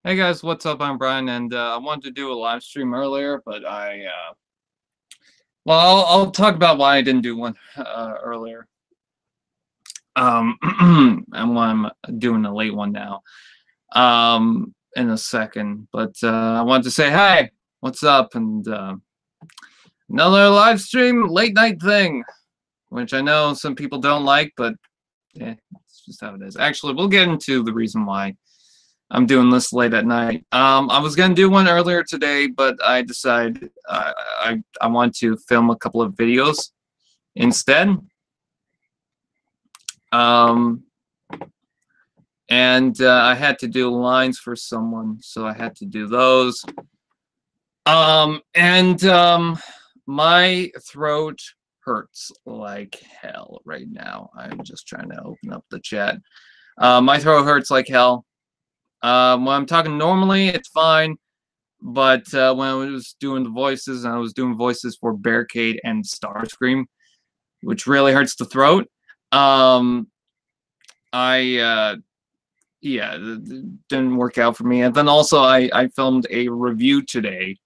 Hey guys, what's up? I'm Brian, and I wanted to do a live stream earlier, but well, I'll talk about why I didn't do one earlier. And why I'm doing a late one now, in a second. But I wanted to say, hi, what's up? And another live stream, late night thing, which I know some people don't like, but yeah, it's just how it is. Actually, we'll get into the reason why I'm doing this late at night. I was gonna do one earlier today, but I decided I want to film a couple of videos instead. Um, and I had to do lines for someone, so I had to do those. My throat hurts like hell right now. I'm just trying to open up the chat. My throat hurts like hell. When I'm talking normally, it's fine. But when I was doing the voices, and I was doing voices for Barricade and Starscream, which really hurts the throat, yeah, it didn't work out for me. And then also, I filmed a review today,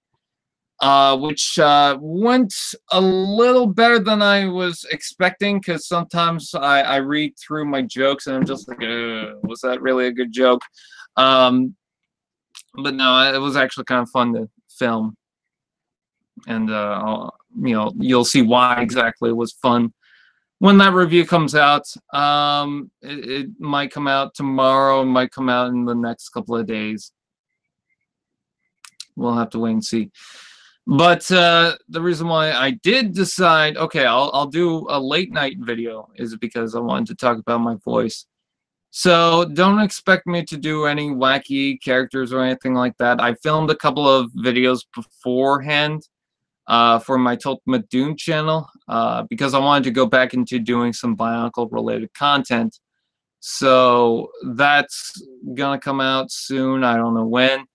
which went a little better than I was expecting, because sometimes I read through my jokes and I'm just like, was that really a good joke? But no, it was actually kind of fun to film, and you'll see why exactly it was fun when that review comes out. It might come out tomorrow, might come out in the next couple of days. We'll have to wait and see. But the reason why I did decide, okay, I'll do a late night video, is because I wanted to talk about my voice. So don't expect me to do any wacky characters or anything like that. I filmed a couple of videos beforehand for my Ultimate Doom channel, because I wanted to go back into doing some Bionicle related content. So that's gonna come out soon. I don't know when.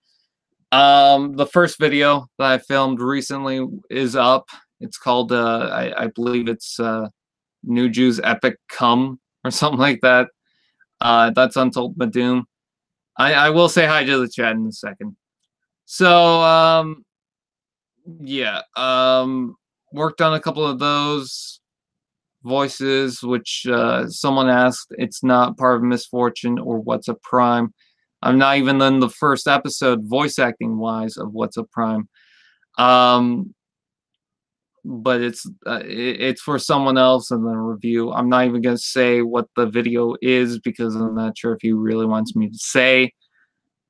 The first video that I filmed recently is up. It's called I believe it's New Jew's Epic Come or something like that. That's on Ultimate Doom. I will say hi to the chat in a second. So yeah, worked on a couple of those voices, which someone asked, it's not part of Misfortune or What's a Prime. I'm not even in the first episode voice acting wise of What's a Prime. But it's for someone else in the review. I'm not even gonna say what the video is, because I'm not sure if he really wants me to say.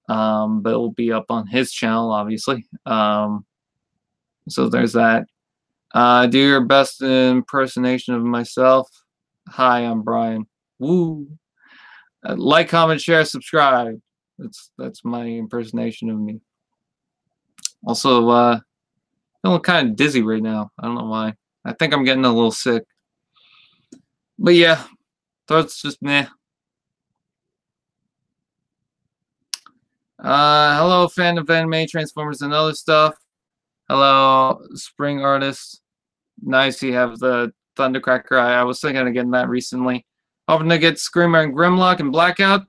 But it will be up on his channel, obviously. So there's that. Do your best impersonation of myself. Hi, I'm Brian. Woo. Like, comment, share, subscribe. That's my impersonation of me. Also, feeling kind of dizzy right now. I don't know why. I think I'm getting a little sick. But yeah, throat's just meh. Hello, fan of anime, Transformers, and other stuff. Hello, Spring Artist. Nice you have the Thundercracker. I was thinking of getting that recently. Hoping to get Screamer and Grimlock and Blackout.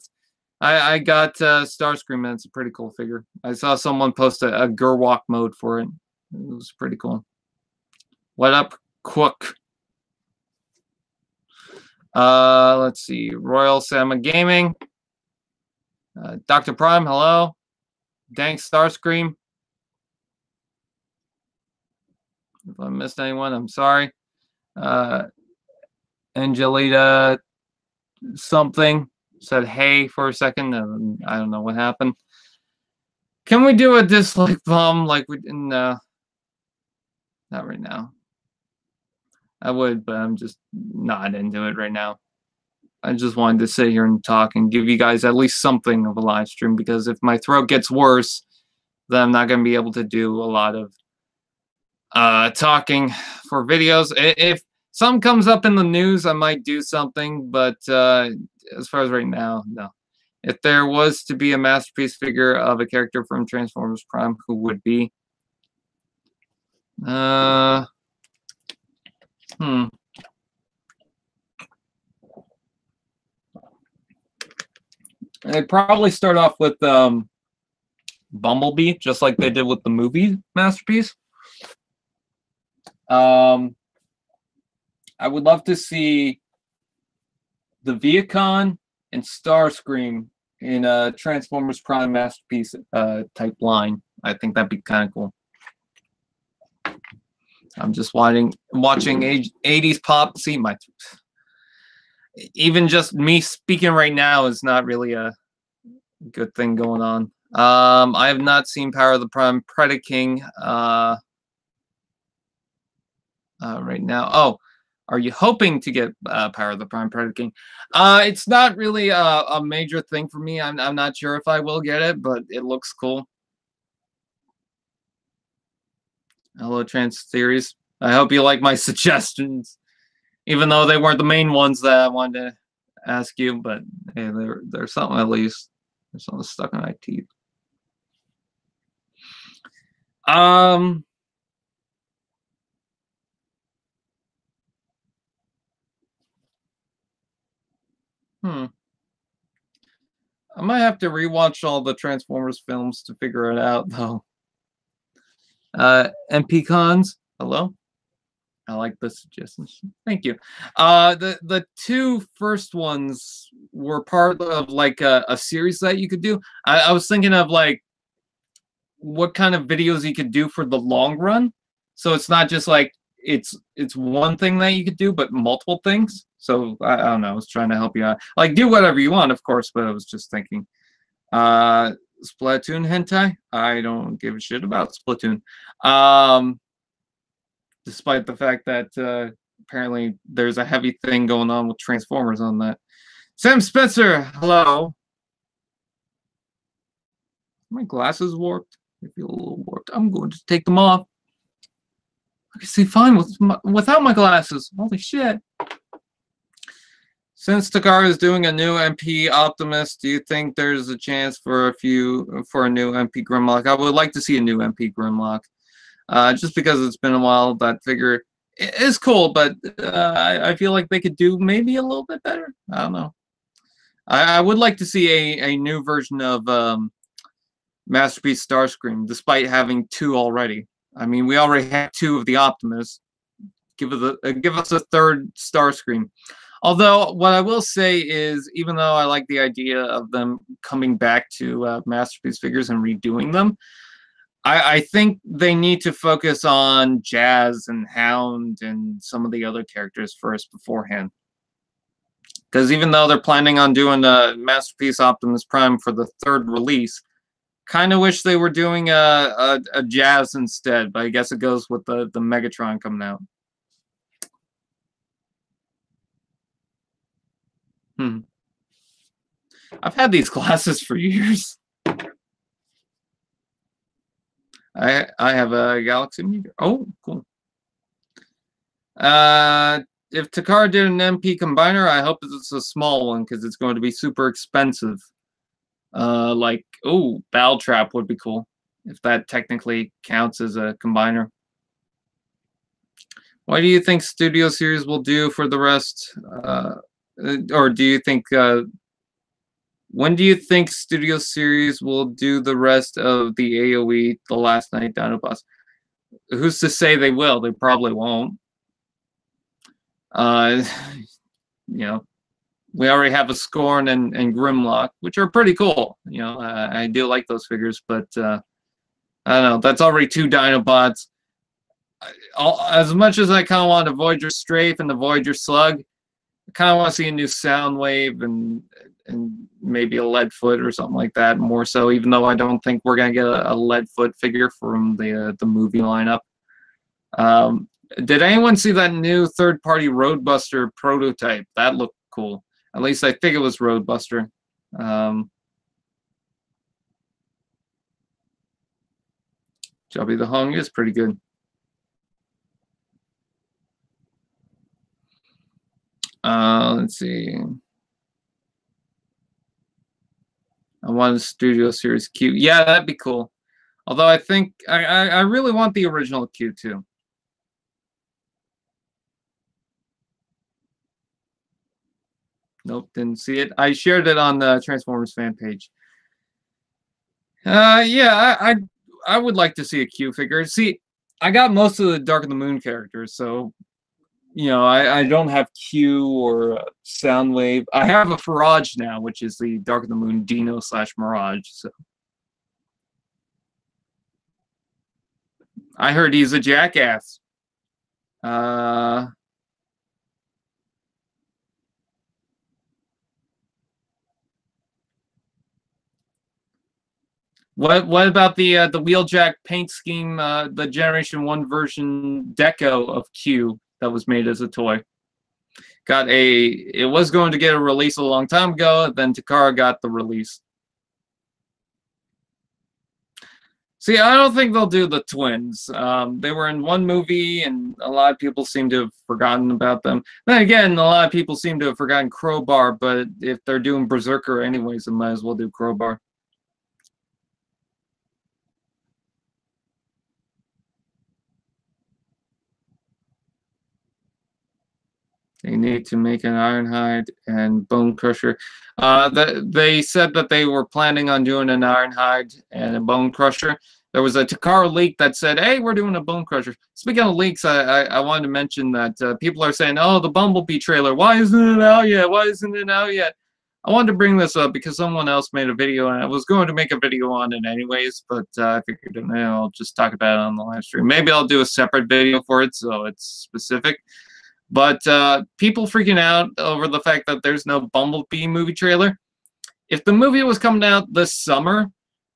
I got Starscream, and it's a pretty cool figure. I saw someone post a Gerwalk mode for it. It was pretty cool. What up, Cook? Let's see. Royal Sama Gaming. Dr. Prime, hello. Dank Starscream. If I missed anyone, I'm sorry. Angelita something said hey for a second, and I don't know what happened. Can we do a dislike bomb like we didn't? Not right now. I would, but I'm just not into it right now. I just wanted to sit here and talk and give you guys at least something of a live stream, because if my throat gets worse, then I'm not going to be able to do a lot of talking for videos. If something comes up in the news, I might do something, but as far as right now, no. If there was to be a masterpiece figure of a character from Transformers Prime, who would be? I'd probably start off with Bumblebee, just like they did with the movie Masterpiece. I would love to see the Viacon and Starscream in a Transformers Prime Masterpiece type line. I think that'd be kind of cool. I'm just watching 80s pop. See, even just me speaking right now is not really a good thing going on. I have not seen Power of the Prime Predaking right now. Oh, are you hoping to get Power of the Prime Predaking? It's not really a major thing for me. I'm not sure if I will get it, but it looks cool. Hello, Trans Theories. I hope you like my suggestions, even though they weren't the main ones that I wanted to ask you. But hey, there's something at least. There's something stuck in my teeth. I might have to rewatch all the Transformers films to figure it out, though. MP Cons, hello. I like the suggestions. Thank you. The two first ones were part of like a series that you could do. I was thinking of like what kind of videos you could do for the long run. So it's not just like it's one thing that you could do, but multiple things. So I don't know. I was trying to help you out. Like do whatever you want, of course, but I was just thinking. Splatoon hentai. I don't give a shit about Splatoon. Despite the fact that apparently there's a heavy thing going on with Transformers on that. Sam Spencer, hello. My glasses warped. I feel a little warped. I'm going to take them off. I can see fine without my glasses. Holy shit. Since Takara is doing a new MP Optimus, do you think there's a chance for a new MP Grimlock? I would like to see a new MP Grimlock. Just because it's been a while, that figure is cool, but I feel like they could do maybe a little bit better. I don't know. I would like to see a new version of Masterpiece Starscream, despite having two already. I mean, we already have two of the Optimus. Give us a third Starscream. Although, what I will say is, even though I like the idea of them coming back to Masterpiece figures and redoing them, I think they need to focus on Jazz and Hound and some of the other characters first beforehand. Because even though they're planning on doing a Masterpiece Optimus Prime for the third release, kind of wish they were doing a Jazz instead. But I guess it goes with the Megatron coming out. I've had these glasses for years. I have a Galaxy Meteor. Oh, cool. If Takara did an MP combiner, I hope it's a small one because it's going to be super expensive. Like, oh, Battle Trap would be cool if that technically counts as a combiner. What do you think Studio Series will do for the rest? Or do you think when do you think Studio Series will do the rest of the AoE The Last Night Dinobots? Who's to say they will? They probably won't. You know, we already have a Scorn and Grimlock, which are pretty cool. You know, I do like those figures, but I don't know. That's already two Dinobots. As much as I kind of want a Voyager Strafe and the Voyager Slug, I kind of want to see a new Soundwave and maybe a Leadfoot or something like that. More so, even though I don't think we're gonna get a Leadfoot figure from the movie lineup. Did anyone see that new third-party Roadbuster prototype? That looked cool. At least I think it was Roadbuster. Chubby the Hung is pretty good. Let's see. I want a Studio Series Q. Yeah, that'd be cool. Although I think I really want the original Q too. Nope, didn't see it. I shared it on the Transformers fan page. Yeah, I would like to see a Q figure. See, I got most of the Dark of the Moon characters, so you know, I don't have Q or Soundwave. I have a Farage now, which is the Dark of the Moon Dino / Mirage. So I heard he's a jackass. Uh, what about the Wheeljack paint scheme, the Generation 1 version deco of Q that was made as a toy? It was going to get a release a long time ago, then Takara got the release. See, I don't think they'll do the twins. They were in one movie, and a lot of people seem to have forgotten about them. Then again, a lot of people seem to have forgotten Crowbar, but if they're doing Berserker anyways, they might as well do Crowbar. They need to make an Ironhide and Bone Crusher. They said that they were planning on doing an Ironhide and a Bone Crusher. There was a Takara leak that said, "Hey, we're doing a Bone Crusher." Speaking of leaks, I wanted to mention that people are saying, "Oh, the Bumblebee trailer. Why isn't it out yet? Why isn't it out yet?" I wanted to bring this up because someone else made a video, and I was going to make a video on it anyways, but I figured, I'll just talk about it on the live stream. Maybe I'll do a separate video for it, so it's specific. But people freaking out over the fact that there's no Bumblebee movie trailer. If the movie was coming out this summer,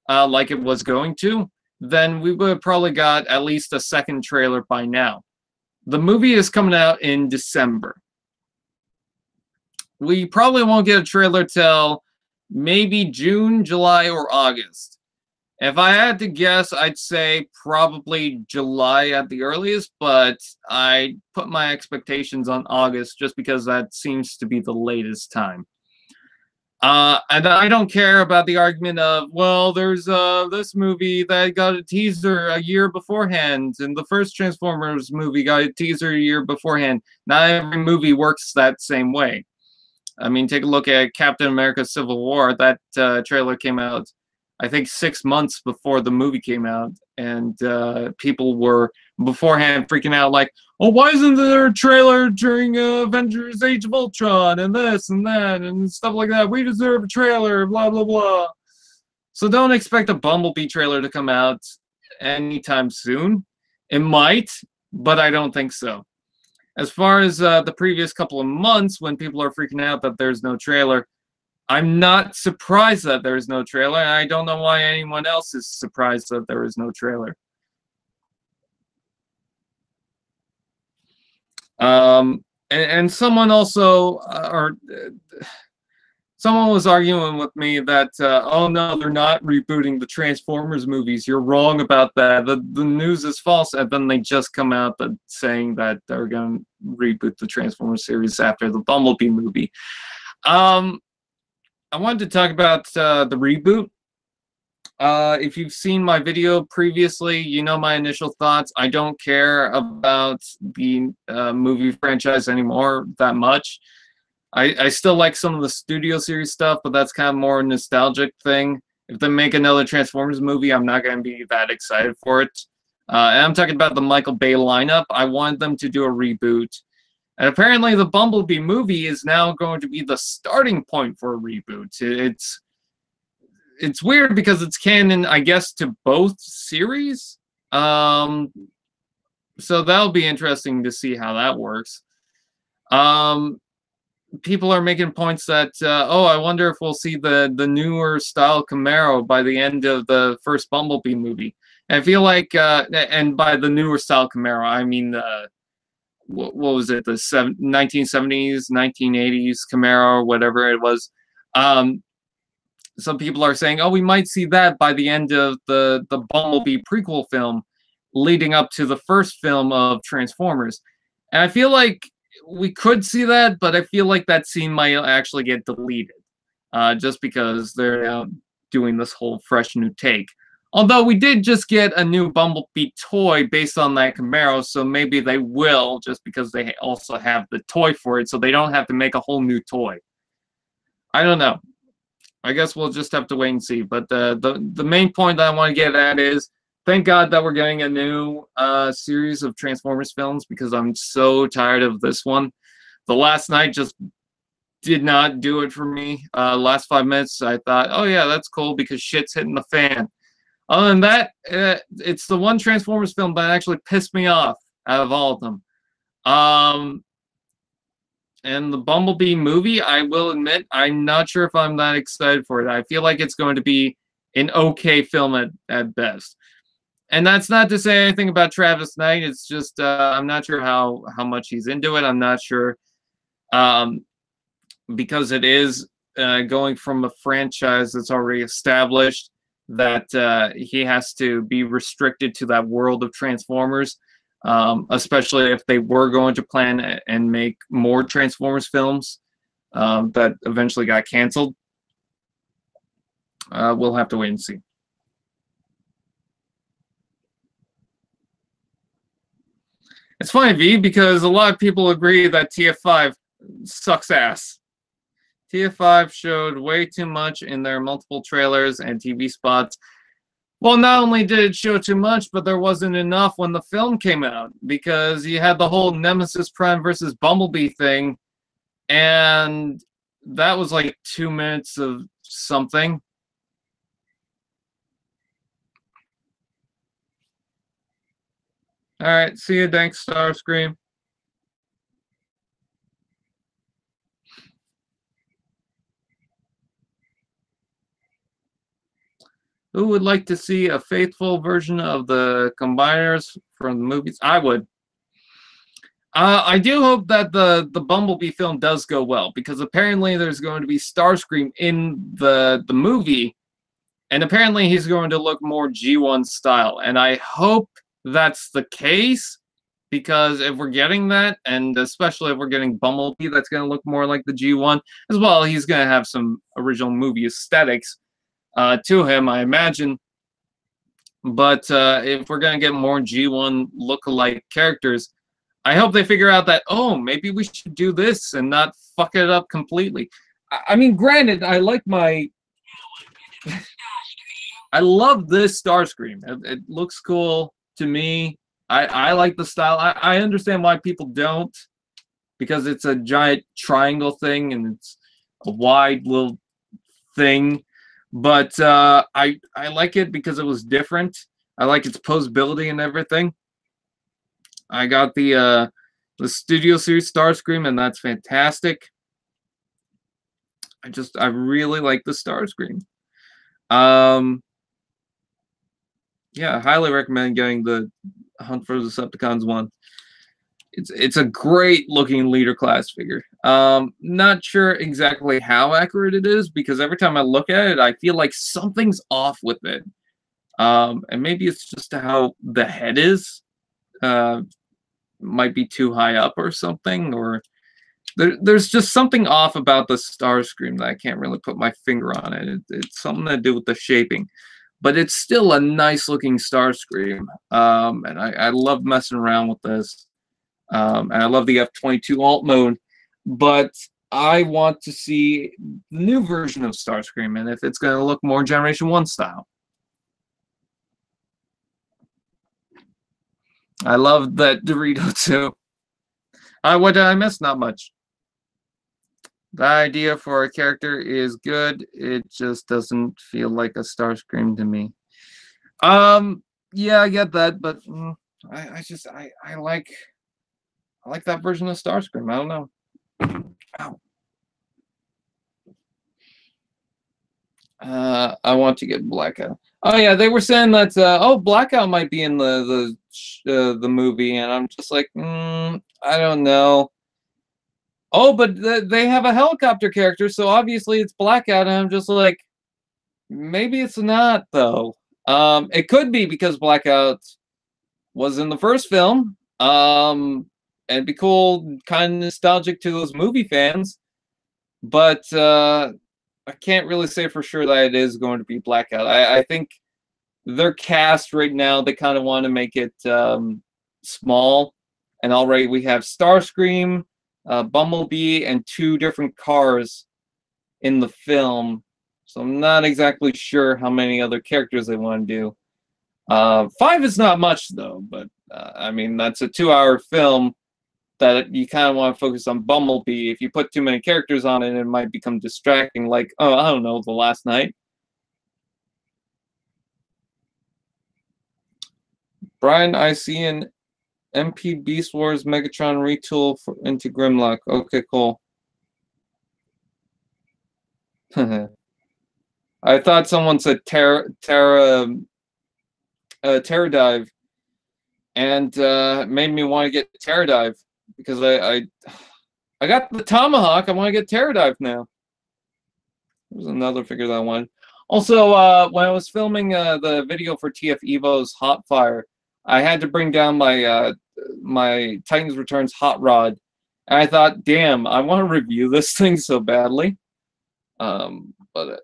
like it was going to, then we would have probably got at least a second trailer by now. The movie is coming out in December. We probably won't get a trailer till maybe June, July, or August. If I had to guess, I'd say probably July at the earliest, but I put my expectations on August just because that seems to be the latest time. And I don't care about the argument of, well, there's this movie that got a teaser a year beforehand, and the first Transformers movie got a teaser a year beforehand. Not every movie works that same way. I mean, take a look at Captain America Civil War. That trailer came out, I think, 6 months before the movie came out, and people were beforehand freaking out like, oh, why isn't there a trailer during Avengers Age of Ultron and this and that and stuff like that? We deserve a trailer, blah, blah, blah. So don't expect a Bumblebee trailer to come out anytime soon. It might, but I don't think so. As far as the previous couple of months when people are freaking out that there's no trailer, I'm not surprised that there is no trailer. I don't know why anyone else is surprised that there is no trailer. And someone also, someone was arguing with me that, oh no, they're not rebooting the Transformers movies. You're wrong about that. The news is false. And then they just come out saying that they're going to reboot the Transformers series after the Bumblebee movie. I wanted to talk about the reboot. If you've seen my video previously, you know my initial thoughts. I don't care about the movie franchise anymore that much. I still like some of the Studio Series stuff, but that's kind of more a nostalgic thing. If they make another Transformers movie, I'm not going to be that excited for it. And I'm talking about the Michael Bay lineup. I want them to do a reboot. And apparently the Bumblebee movie is now going to be the starting point for a reboot. It's weird because it's canon, I guess, to both series. So that'll be interesting to see how that works. People are making points that, oh, I wonder if we'll see the newer style Camaro by the end of the first Bumblebee movie. And I feel like, and by the newer style Camaro, I mean, what was it, the 1970s, 1980s Camaro, whatever it was. Some people are saying, oh, we might see that by the end of the Bumblebee prequel film leading up to the first film of Transformers. And I feel like we could see that, but I feel like that scene might actually get deleted just because they're now doing this whole fresh new take. Although we did just get a new Bumblebee toy based on that Camaro, so maybe they will just because they also have the toy for it, so they don't have to make a whole new toy. I don't know. I guess we'll just have to wait and see. But the main point that I want to get at is, thank God that we're getting a new series of Transformers films, because I'm so tired of this one. The last night just did not do it for me. Last 5 minutes, I thought, oh yeah, that's cool because shit's hitting the fan. Other than that, it's the one Transformers film that actually pissed me off out of all of them. And the Bumblebee movie, I will admit, I'm not sure if I'm that excited for it. I feel like it's going to be an okay film at best. And that's not to say anything about Travis Knight. It's just I'm not sure how much he's into it. I'm not sure because it is going from a franchise that's already established, that he has to be restricted to that world of Transformers, especially if they were going to plan and make more Transformers films that eventually got canceled. We'll have to wait and see. It's funny, V, because a lot of people agree that TF5 sucks ass. TF5 showed way too much in their multiple trailers and TV spots. Well, not only did it show too much, but there wasn't enough when the film came out, because you had the whole Nemesis Prime versus Bumblebee thing, and that was like 2 minutes of something. All right, see you, thanks, Starscream. Who would like to see a faithful version of the combiners from the movies? I would. I do hope that the Bumblebee film does go well, because apparently there's going to be Starscream in the movie, and apparently he's going to look more G1 style. And I hope that's the case, because if we're getting that, and especially if we're getting Bumblebee that's going to look more like the G1, as well, he's going to have some original movie aesthetics to him, I imagine. But if we're going to get more G1 look-alike characters, I hope they figure out that, oh, maybe we should do this and not fuck it up completely. I mean, granted, I like my... I love this Starscream. It looks cool to me. I like the style. I understand why people don't, because it's a giant triangle thing and it's a wide little thing. But I like it because it was different. I like its posability and everything. I got the Studio Series Starscream, and that's fantastic. I really like the Starscream. Yeah, I highly recommend getting the Hunt for the Decepticons one. It's a great looking leader class figure. Not sure exactly how accurate it is, because every time I look at it, I feel like something's off with it. And maybe it's just how the head is. Might be too high up or something, or there's just something off about the Starscream that I can't really put my finger on it. It's something to do with the shaping. But it's still a nice looking Starscream. And I love messing around with this. And I love the F22 alt mode. But I want to see the new version of Starscream, and if it's going to look more Generation 1 style. I love that Dorito too. What did I miss? Not much. The idea for a character is good. It just doesn't feel like a Starscream to me. Yeah, I get that, but I like that version of Starscream. I don't know. Ow. I want to get Blackout. Oh yeah, they were saying that Blackout might be in the movie, and I'm just like, I don't know. Oh, but they have a helicopter character, so obviously it's Blackout, and I'm just like, maybe it's not though. It could be because Blackout was in the first film. And it'd be cool, kind of nostalgic to those movie fans, but I can't really say for sure that it is going to be Blackout. I think their cast right now, they kind of want to make it small. And already we have Starscream, Bumblebee, and 2 different cars in the film. So I'm not exactly sure how many other characters they want to do. 5 is not much though, but I mean that's a 2-hour film that you kind of want to focus on Bumblebee. If you put too many characters on it, it might become distracting. Like, oh, I don't know, The Last Night. Brian, I see an MP Beast Wars Megatron retool into Grimlock. Okay, cool. I thought someone said Terra Dive, and made me want to get Terra Dive because I got the Tomahawk. I want to get Terra Dive now. There's another figure that I wanted. Also, when I was filming the video for TF Evo's Hot Fire, I had to bring down my my Titans Returns Hot Rod, and I thought, damn, I want to review this thing so badly. But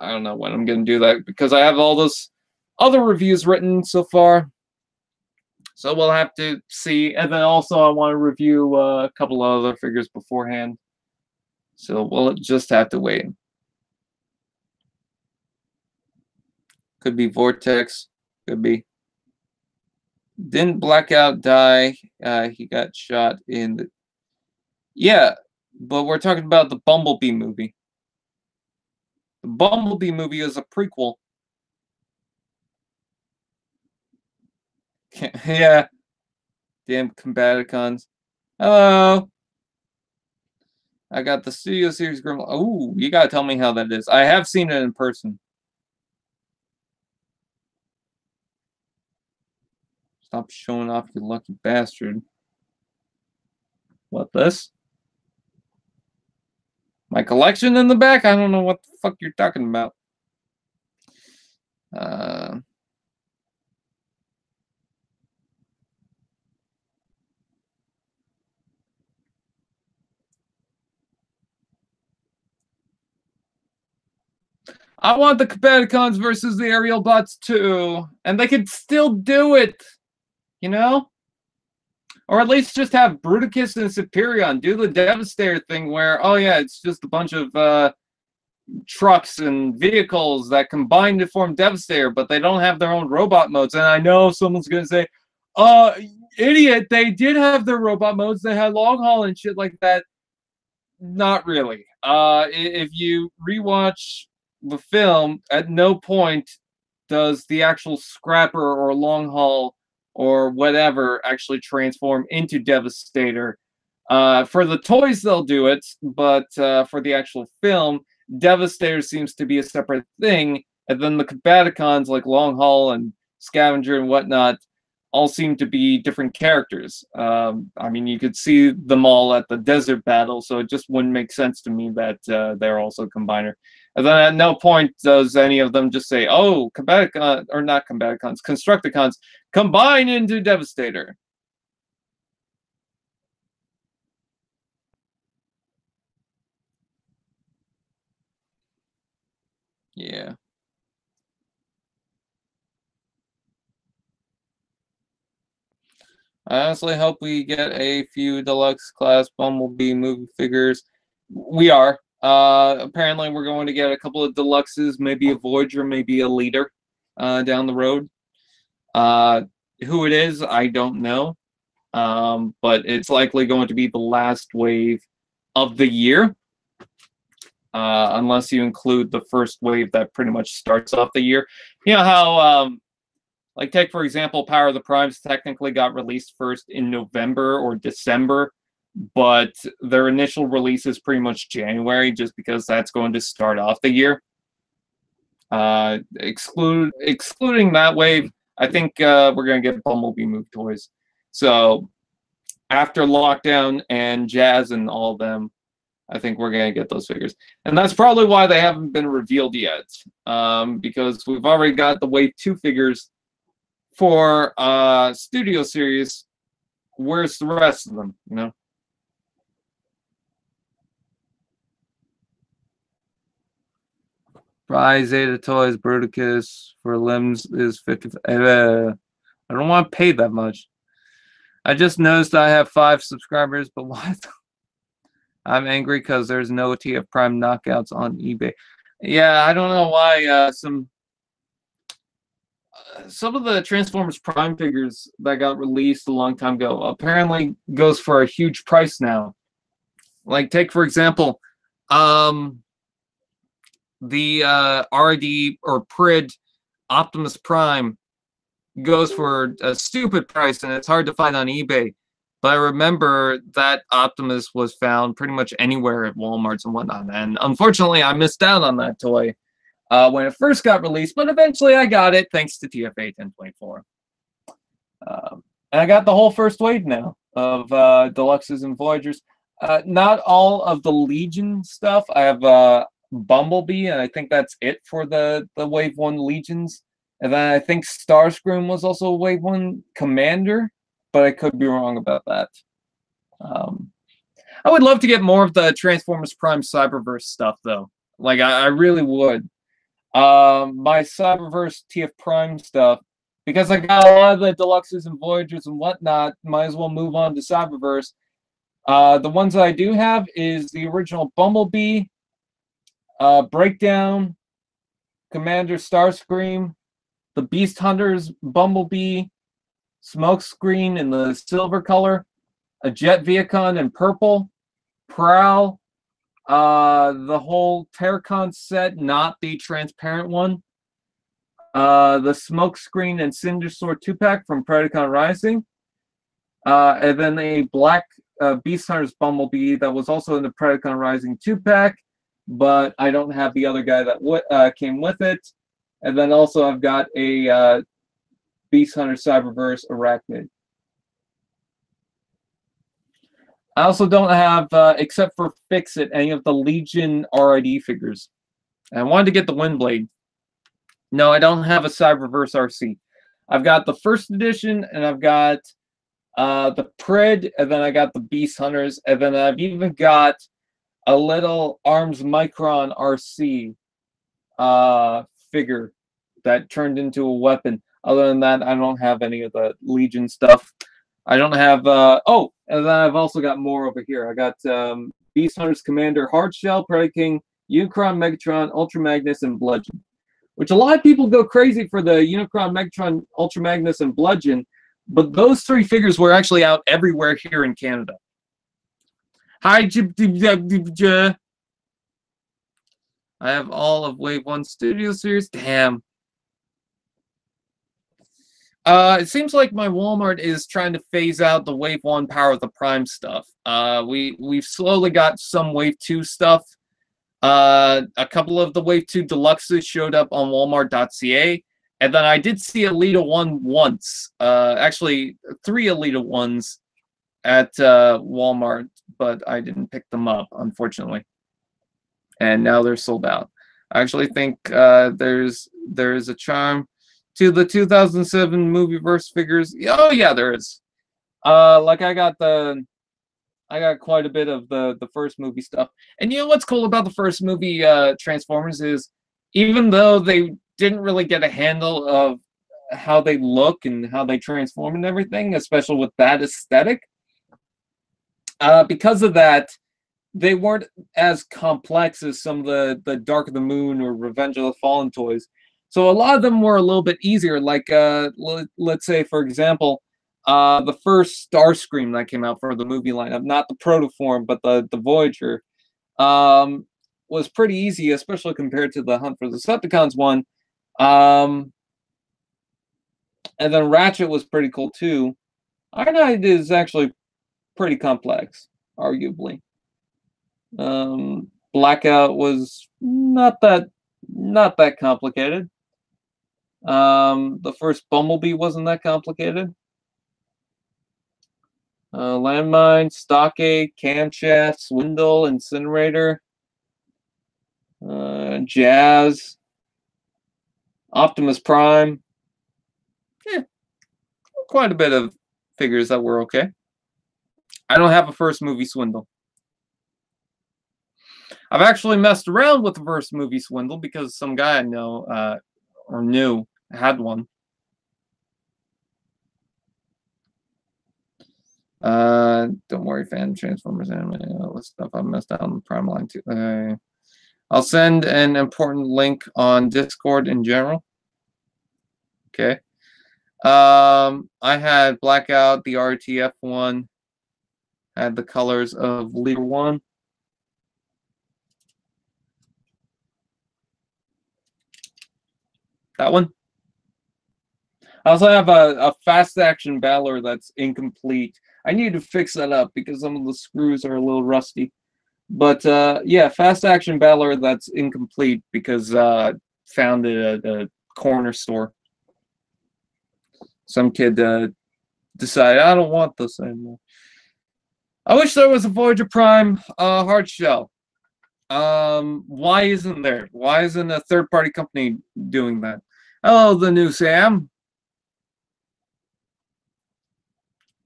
I don't know when I'm going to do that because I have all those other reviews written so far. So we'll have to see. And then also I want to review a couple of other figures beforehand. So we'll just have to wait. Could be Vortex. Could be. Didn't Blackout die? He got shot in the... Yeah, but we're talking about the Bumblebee movie. The Bumblebee movie is a prequel. Yeah. Damn Combaticons. Hello. I got the Studio Series Grim. Oh, you gotta tell me how that is. I have seen it in person. Stop showing off, you lucky bastard. What, this? My collection in the back? I don't know what the fuck you're talking about. I want the Combaticons versus the Aerial Bots too. And they could still do it. You know? Or at least just have Bruticus and Superion do the Devastator thing where, oh yeah, it's just a bunch of trucks and vehicles that combine to form Devastator, but they don't have their own robot modes. And I know someone's going to say, idiot, they did have their robot modes. They had long haul and shit like that. Not really. If you rewatch the film, at no point does the actual Scrapper or long haul or whatever actually transform into Devastator. For the toys, they'll do it, but for the actual film, Devastator seems to be a separate thing, and then the Combaticons like Long Haul and Scavenger and whatnot all seem to be different characters. I mean, you could see them all at the desert battle, so it just wouldn't make sense to me that they're also Combiner. And then at no point does any of them just say, oh, Combaticons, or not Combaticons, Constructicons, combine into Devastator. Yeah. I honestly hope we get a few deluxe class Bumblebee movie figures. We are. Apparently, we're going to get a couple of deluxes, maybe a Voyager, maybe a Leader down the road. Who it is, I don't know. But it's likely going to be the last wave of the year. Unless you include the first wave that pretty much starts off the year. You know how... like, take, for example, Power of the Primes technically got released first in November or December, but their initial release is pretty much January, just because that's going to start off the year. Excluding that wave, I think we're going to get Bumblebee Move toys. So, after Lockdown and Jazz and all of them, I think we're going to get those figures. And that's probably why they haven't been revealed yet, because we've already got the Wave 2 figures for Studio Series. Where's the rest of them, you know? Prize Zeta Toys, Bruticus for limbs is 50. I don't want to pay that much. I just noticed I have 5 subscribers, but what? I'm angry because there's no TF Prime knockouts on eBay. Yeah, I don't know why some of the Transformers Prime figures that got released a long time ago apparently goes for a huge price now. Like take for example, um the RD or Prid Optimus Prime goes for a stupid price and it's hard to find on eBay. But I remember that Optimus was found pretty much anywhere at Walmarts and whatnot. And unfortunately, I missed out on that toy when it first got released, but eventually I got it thanks to TFA 1024. And I got the whole first wave now of Deluxes and Voyagers. Not all of the Legion stuff. I have Bumblebee, and I think that's it for the Wave 1 Legions. And then I think Starscream was also a Wave 1 Commander, but I could be wrong about that. I would love to get more of the Transformers Prime Cyberverse stuff, though. Like, I really would. My Cyberverse TF Prime stuff, because I got a lot of the Deluxes and Voyagers and whatnot, might as well move on to Cyberverse. The ones that I do have is the original Bumblebee, Breakdown, Commander Starscream, the Beast Hunters Bumblebee, Smokescreen in the silver color, a Jet Viacon in purple, Prowl, the whole Terracon set, not the transparent one, the Smokescreen and Cinder Sword 2-pack from Predacon Rising, and then a black Beast Hunters Bumblebee that was also in the Predacon Rising 2-pack, but I don't have the other guy that came with it. And then also I've got a Beast Hunter Cyberverse Arachnid. I also don't have, except for Fix-It, any of the Legion RID figures. And I wanted to get the Windblade. No, I don't have a Cyberverse RC. I've got the first edition, and I've got the Prid, and then I got the Beast Hunters, and then I've even got a little Arms Micron RC figure that turned into a weapon. Other than that, I don't have any of the Legion stuff. I don't have, oh, and then I've also got more over here. I got Beast Hunters Commander Hardshell, Predaking, Unicron, Megatron, Ultra Magnus, and Bludgeon. Which a lot of people go crazy for the Unicron, Megatron, Ultra Magnus, and Bludgeon, but those three figures were actually out everywhere here in Canada. Hi, I have all of Wave 1 Studio Series. Damn. It seems like my Walmart is trying to phase out the Wave 1 Power of the Prime stuff. We've slowly got some Wave 2 stuff. A couple of the Wave 2 Deluxes showed up on Walmart.ca. And then I did see Elita 1 once. Actually, 3 Elita 1s at Walmart, but I didn't pick them up, unfortunately. And now they're sold out. I actually think there's a charm to the 2007 Movieverse figures. Oh yeah, there is. Like I got quite a bit of the first movie stuff. And you know what's cool about the first movie Transformers is, even though they didn't really get a handle of how they look and how they transform and everything, especially with that aesthetic, because of that, they weren't as complex as some of the Dark of the Moon or Revenge of the Fallen toys. So a lot of them were a little bit easier. Like, let's say, for example, the first Starscream that came out for the movie lineup, not the Protoform, but the Voyager, was pretty easy, especially compared to the Hunt for the Decepticons one. And then Ratchet was pretty cool too. Ironhide is actually pretty complex, arguably. Blackout was not that complicated. The first Bumblebee wasn't that complicated. Landmine, Stockade, Camshaft, Swindle, Incinerator, Jazz, Optimus Prime. Yeah, quite a bit of figures that were okay. I don't have a first movie Swindle. I've actually messed around with the first movie Swindle because some guy I know or knew had one. Don't worry, fan Transformers anime, all this stuff. I messed out on the Prime line too. I'll send an important link on Discord in general. Okay. I had Blackout, the RTF one, had the colors of Leader 1. That one. I also have a fast action battler that's incomplete. I need to fix that up because some of the screws are a little rusty. But yeah, fast action battler that's incomplete because found it at a corner store. Some kid decided, I don't want this anymore. I wish there was a Voyager Prime hard shell. Why isn't there? Why isn't a third-party company doing that? Hello, the new Sam.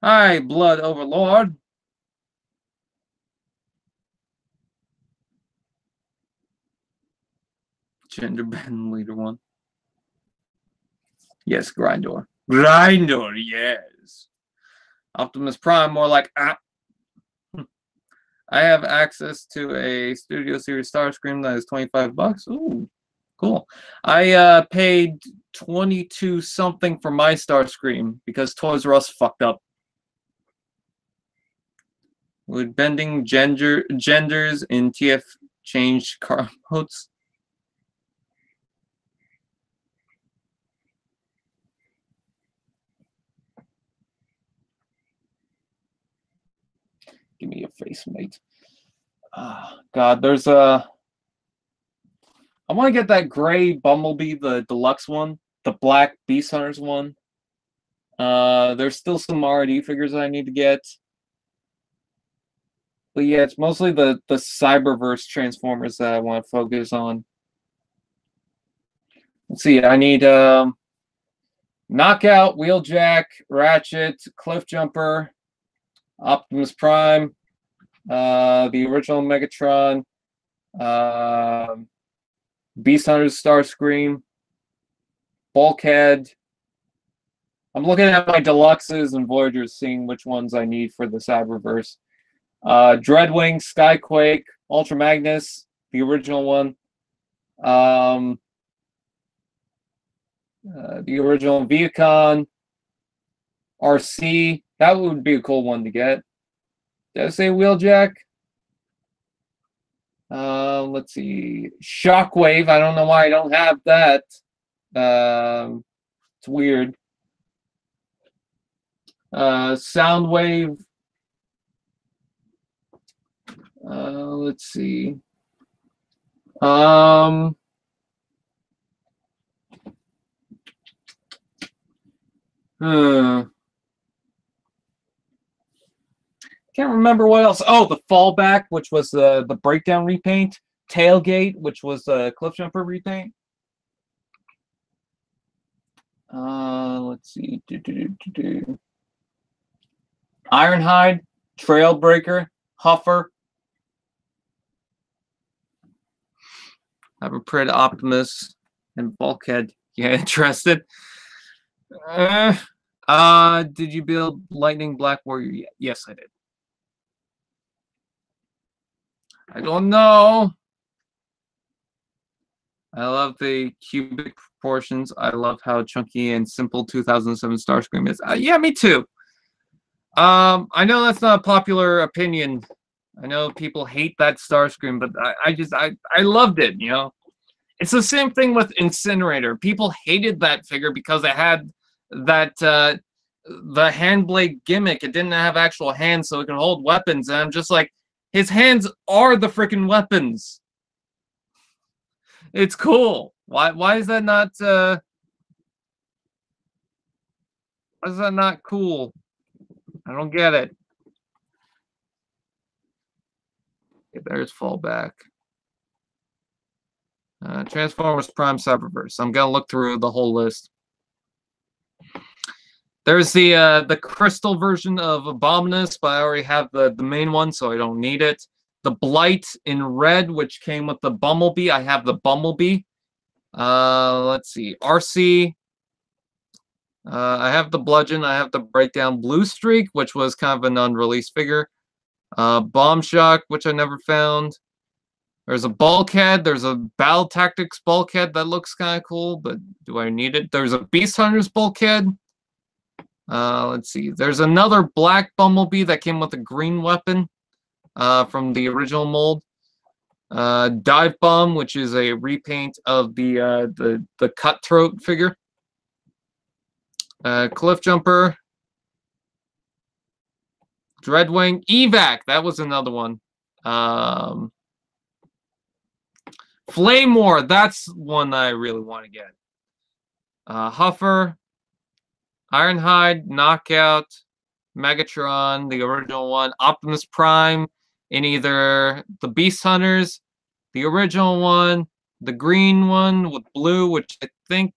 Hi, Blood Overlord. Gender bend Leader 1. Yes, Grindor. Grindor, yes. Optimus Prime, more like ah. I have access to a Studio Series Starscream that is $25. Ooh, cool. I paid 22 something for my Starscream because Toys R Us fucked up. Would bending genders in TF change car modes? Give me a face, mate. God, there's a. I want to get that gray Bumblebee, the deluxe one, the black Beast Hunters one. There's still some RD figures I need to get. But yeah, it's mostly the Cyberverse Transformers that I want to focus on. Let's see, I need Knockout, Wheeljack, Ratchet, Cliffjumper, Optimus Prime, the original Megatron, Beast Hunters Starscream, Bulkhead. I'm looking at my deluxes and Voyagers, seeing which ones I need for the Cyberverse. Dreadwing, Skyquake, Ultra Magnus, the original one. The original Viacon, RC. That would be a cool one to get. Did I say Wheeljack? Let's see. Shockwave. I don't know why I don't have that. It's weird. Soundwave. Let's see. Can't remember what else. Oh, the Fallback, which was the Breakdown repaint. Tailgate, which was the Cliffjumper repaint. Let's see. Ironhide, Trailbreaker, Huffer. Cyberpred, Optimus, and Bulkhead. Yeah, interested? Did you build Lightning Black Warrior? Yes, I did. I don't know. I love the cubic proportions. I love how chunky and simple 2007 Starscream is. Yeah, me too. I know that's not a popular opinion. I know people hate that Starscream, but I loved it, you know? It's the same thing with Incinerator. People hated that figure because it had that the hand blade gimmick. It didn't have actual hands, so it could hold weapons. And I'm just like, his hands are the freaking weapons. It's cool. Why is that not why is that not cool? I don't get it. Okay, there's Fallback. Transformers Prime Cyberverse. I'm gonna look through the whole list. There's the crystal version of Abominus, but I already have the main one, so I don't need it. The Blight in red, which came with the Bumblebee. I have the Bumblebee. Let's see. RC. I have the Bludgeon. I have the Breakdown Blue Streak, which was kind of an unreleased figure. Bomb Shock, which I never found. There's a bulkhead. There's a Battle Tactics bulkhead that looks kind of cool, but do I need it? There's a Beast Hunters bulkhead. Let's see. There's another black Bumblebee that came with a green weapon from the original mold. Dive Bomb, which is a repaint of the Cutthroat figure. Cliff Jumper. Dreadwing. Evac, that was another one. Flame War, that's one that I really want to get. Huffer. Ironhide, Knockout, Megatron, the original one, Optimus Prime in either the Beast Hunters, the original one, the green one with blue, which I think,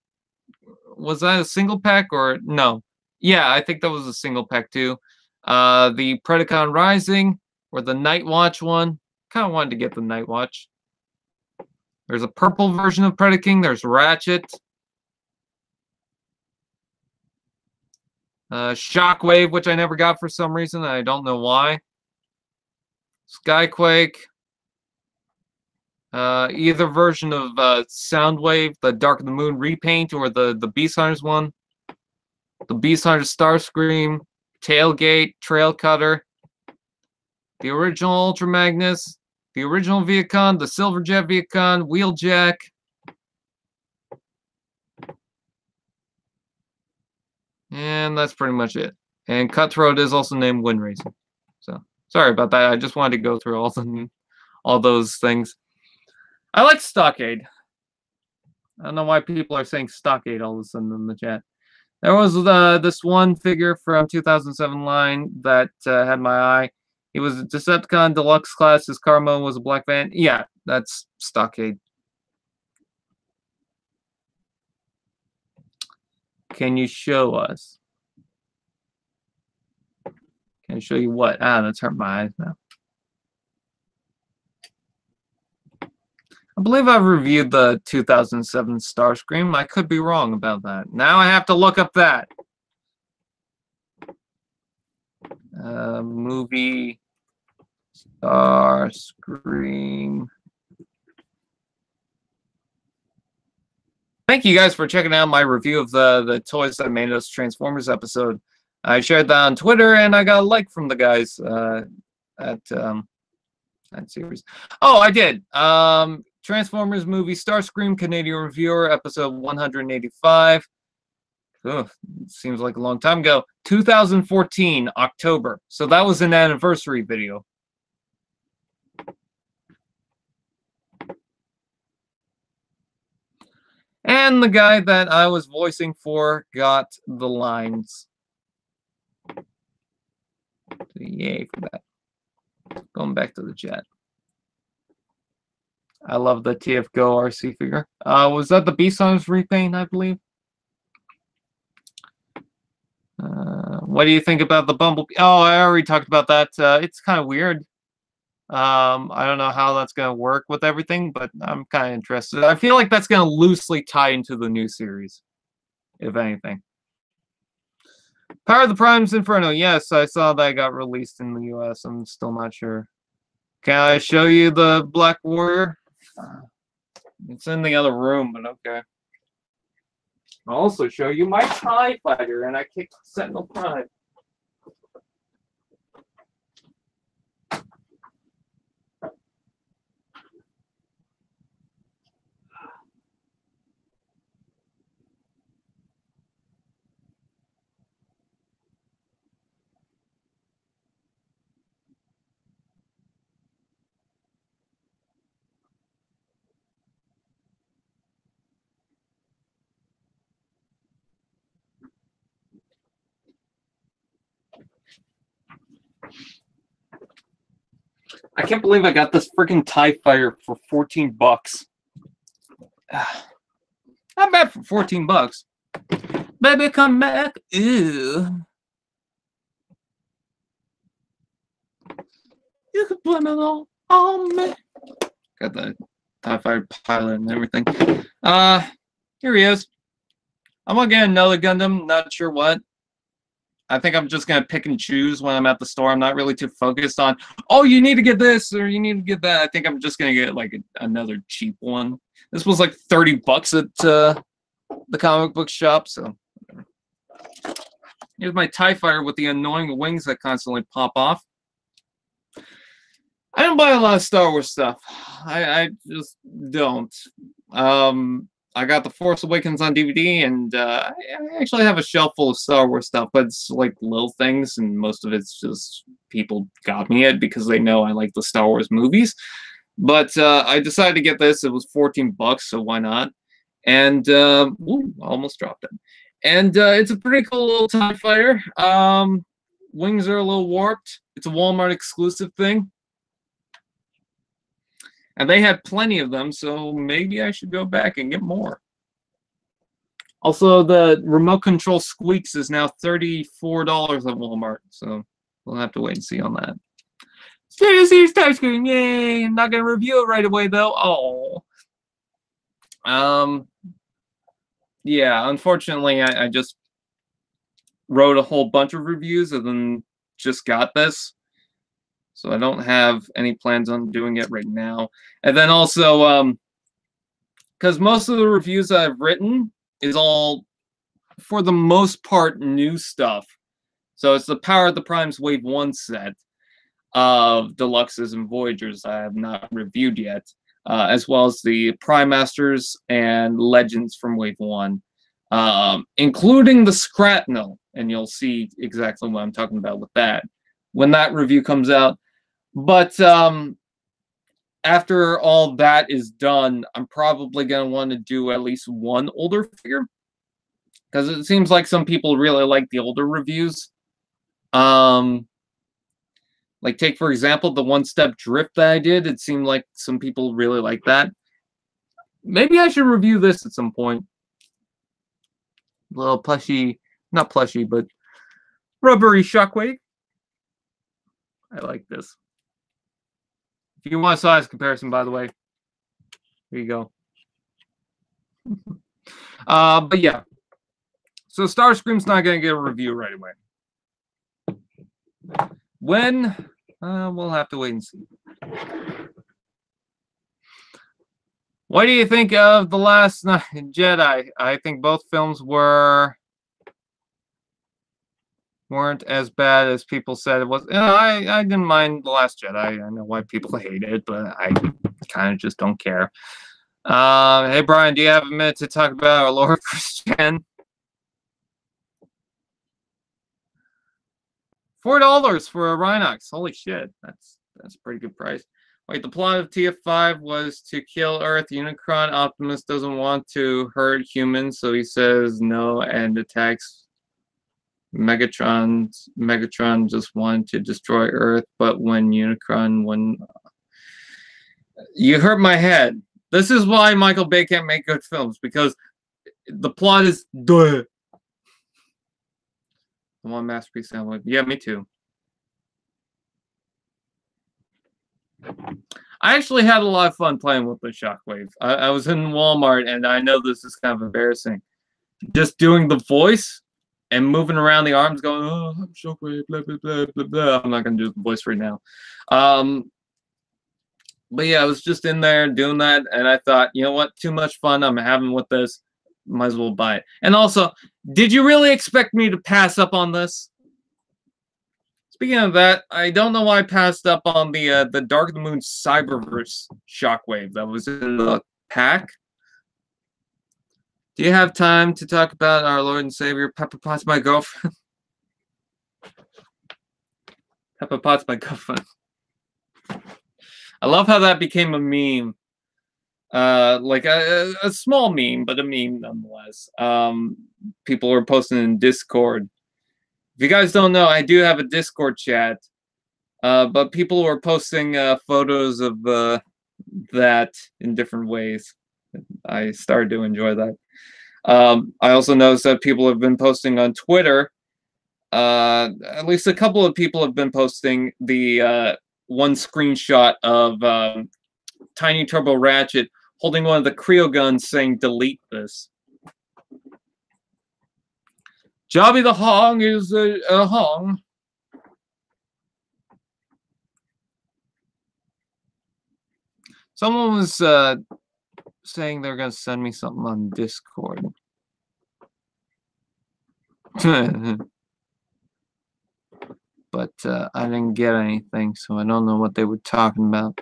was that a single pack or no? Yeah, I think that was a single pack too. The Predacon Rising or the Night Watch one. Kind of wanted to get the Night Watch. There's a purple version of Predaking. There's Ratchet. Shockwave, which I never got for some reason. I don't know why. Skyquake. Either version of Soundwave, the Dark of the Moon repaint, or the Beast Hunters one. The Beast Hunters Starscream, Tailgate, Trail Cutter. The original Ultra Magnus. The original Viacon, the Silverjet Viacon, Wheeljack. And that's pretty much it. And Cutthroat is also named Wind Racing. So sorry about that. I just wanted to go through all those things. I like Stockade. I don't know why people are saying Stockade all of a sudden in the chat. There was this one figure from 2007 line that had my eye. He was a Decepticon Deluxe class. His car mode was a black van. Yeah, that's Stockade. Can you show us? Can I show you what? Ah, that's hurt my eyes now. I believe I've reviewed the 2007 Starscream. I could be wrong about that. Now I have to look up that. Movie Starscream. Thank you guys for checking out my review of the toys that made us Transformers episode. I shared that on Twitter, and I got a like from the guys at that series. Oh, I did. Transformers movie Starscream Canadian Reviewer, episode 185. Ugh, it seems like a long time ago. 2014, October. So that was an anniversary video. And the guy that I was voicing for got the lines. So yay for that. Going back to the chat. I love the TF Go RC figure. Was that the Beast Hunters repaint, I believe? What do you think about the Bumblebee? Oh, I already talked about that. It's kind of weird. I don't know how that's going to work with everything, but I'm kind of interested. I feel like that's going to loosely tie into the new series, if anything. Power of the Primes Inferno. Yes, I saw that got released in the US. I'm still not sure. Can I show you the Black Warrior? It's in the other room, but okay. I'll also show you my TIE Fighter, and I kicked Sentinel Prime. I can't believe I got this freaking TIE Fighter for 14 bucks. Not bad for 14 bucks. Baby, come back. Ew. You can blame it all on me. Got the TIE Fighter pilot and everything. Here he is. I'm gonna get another Gundam, not sure what. I think I'm just gonna pick and choose when I'm at the store. I'm not really too focused on, oh, you need to get this or you need to get that. I think I'm just gonna get like another cheap one. This was like 30 bucks at the comic book shop, so whatever. Here's my TIE Fighter with the annoying wings that constantly pop off. I don't buy a lot of Star Wars stuff. I just don't. I got The Force Awakens on DVD, and I actually have a shelf full of Star Wars stuff, but it's like little things, and most of it's just people got me it because they know I like the Star Wars movies. But I decided to get this. It was 14 bucks, so why not? And ooh, I almost dropped it. And it's a pretty cool little TIE Fighter. Wings are a little warped. It's a Walmart exclusive thing. And they had plenty of them, so maybe I should go back and get more. Also, the remote control squeaks is now $34 at Walmart, so we'll have to wait and see on that. Seriously, Starscream, yay! I'm not gonna review it right away though. Oh. Yeah, unfortunately, I just wrote a whole bunch of reviews and then just got this. So I don't have any plans on doing it right now. And then also, because most of the reviews I've written is all, for the most part, new stuff. So it's the Power of the Primes Wave 1 set of Deluxes and Voyagers I have not reviewed yet, as well as the Prime Masters and Legends from Wave 1, including the Scratnel, and you'll see exactly what I'm talking about with that when that review comes out. But after all that is done, I'm probably going to want to do at least one older figure, because it seems like some people really like the older reviews. Like, take, for example, the one-step drift that I did. It seemed like some people really like that. Maybe I should review this at some point. A little plushy, not plushy, but rubbery Shockwave. I like this. If you want a size comparison, by the way, here you go. But yeah. So Starscream's not going to get a review right away. When? We'll have to wait and see. What do you think of The Last Jedi? I think both films weren't as bad as people said it was. You know, I didn't mind The Last Jedi. I know why people hate it, but I kind of just don't care. Hey, Brian, do you have a minute to talk about our Lord Christian? $4 for a Rhinox. Holy shit, that's a pretty good price. Wait, the plot of TF5 was to kill Earth. Unicron Optimus doesn't want to hurt humans, so he says no and attacks Megatron. Megatron just wanted to destroy Earth, but when Unicron won... You hurt my head. This is why Michael Bay can't make good films, because the plot is duh. I want Masterpiece Soundwave. Yeah, me too. I actually had a lot of fun playing with the Shockwave. I was in Walmart, and I know this is kind of embarrassing. Just doing the voice and moving around the arms going, oh, I'm Shockwave, blah, blah, blah, blah, blah. I'm not going to do the voice right now. But yeah, I was just in there doing that, and I thought, you know what? Too much fun I'm having with this. Might as well buy it. And also, did you really expect me to pass up on this? Speaking of that, I don't know why I passed up on the Dark of the Moon Cyberverse Shockwave that was in the pack. Do you have time to talk about our Lord and Savior, Pepper Potts, my girlfriend? Pepper Potts, my girlfriend. I love how that became a meme. Like a small meme, but a meme nonetheless. People were posting in Discord. If you guys don't know, I do have a Discord chat. But people were posting photos of that in different ways. I started to enjoy that. I also noticed that people have been posting on Twitter. At least a couple of people have been posting the one screenshot of Tiny Turbo Ratchet holding one of the Creo guns saying delete this. Jobby the Hong is a Hong. Someone was saying they're going to send me something on Discord. But I didn't get anything, so I don't know what they were talking about.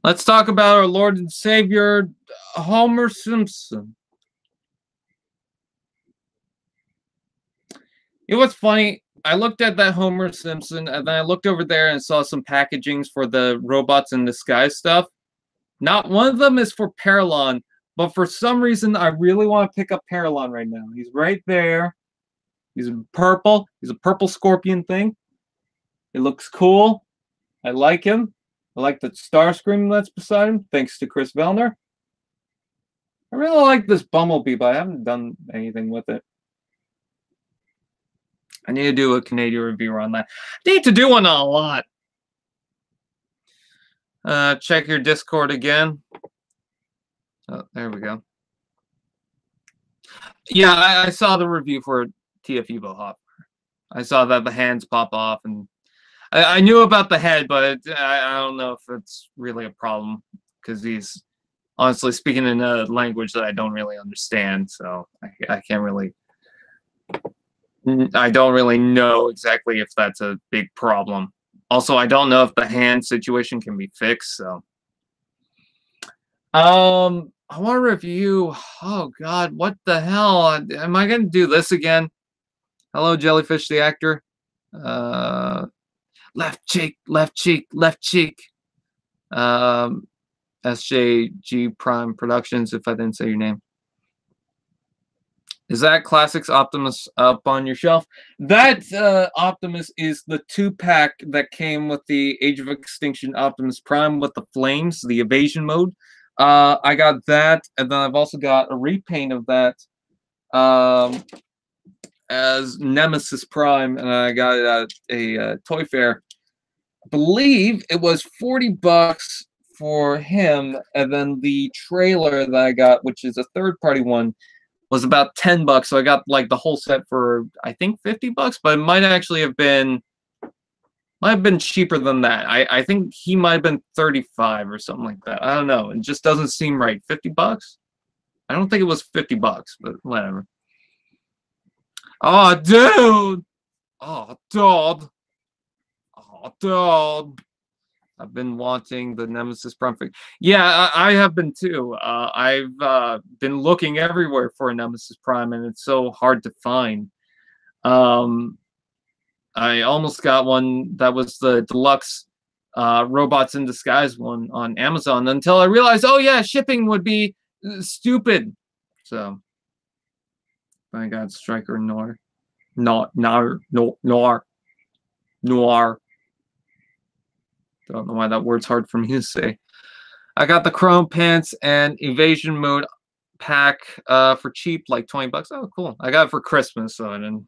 Let's talk about our Lord and Savior, Homer Simpson. You know what's funny? I looked at that Homer Simpson, and then I looked over there and saw some packagings for the robots in disguise stuff. Not one of them is for Paralon, but for some reason, I really want to pick up Paralon right now. He's right there. He's purple. He's a purple scorpion thing. It looks cool. I like him. I like the Starscream that's beside him, thanks to Chris Vellner. I really like this Bumblebee, but I haven't done anything with it. I need to do a Canadian review on that. I need to do one on a lot. Check your Discord again. Oh, there we go. Yeah, I saw the review for TF Evo Hopper. I saw that the hands pop off, and I knew about the head, but I don't know if it's really a problem because he's honestly speaking in a language that I don't really understand, so I can't really. I don't really know exactly if that's a big problem. Also, I don't know if the hand situation can be fixed, so. I want to review. Oh God, what the hell? Am I gonna do this again? Hello, Jellyfish the actor. Left cheek, left cheek, left cheek. SJG Prime Productions. If I didn't say your name. Is that Classics Optimus up on your shelf? That Optimus is the 2-pack that came with the Age of Extinction Optimus Prime with the flames, the evasion mode. I got that, and then I've also got a repaint of that as Nemesis Prime, and I got it at a toy fair. I believe it was $40 for him, and then the trailer that I got, which is a third-party one, was about $10, so I got like the whole set for I think $50, but it might actually have been cheaper than that. I think he might have been 35 or something like that. I don't know. It just doesn't seem right. $50? I don't think it was $50, but whatever. Oh, dude! Oh, dog! Oh, dog! I've been wanting the Nemesis Prime figure. Yeah, I have been too. I've been looking everywhere for a Nemesis Prime, and it's so hard to find. I almost got one that was the deluxe Robots in Disguise one on Amazon until I realized, oh yeah, shipping would be stupid. So I got Striker Noir. Noir. Don't know why that word's hard for me to say. I got the Chrome Pants and Evasion Mode pack for cheap, like $20. Oh, cool! I got it for Christmas, so I didn't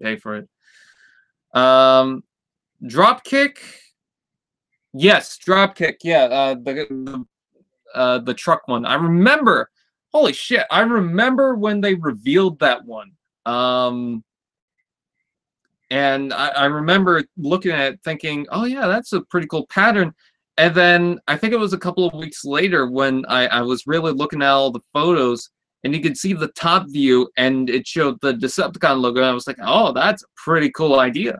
pay for it. Dropkick. Yes, Dropkick. Yeah, the truck one. I remember. Holy shit! I remember when they revealed that one. And I remember looking at it thinking, oh yeah, that's a pretty cool pattern. And then I think it was a couple of weeks later when I was really looking at all the photos, and you could see the top view, and it showed the Decepticon logo, and I was like, oh, that's a pretty cool idea.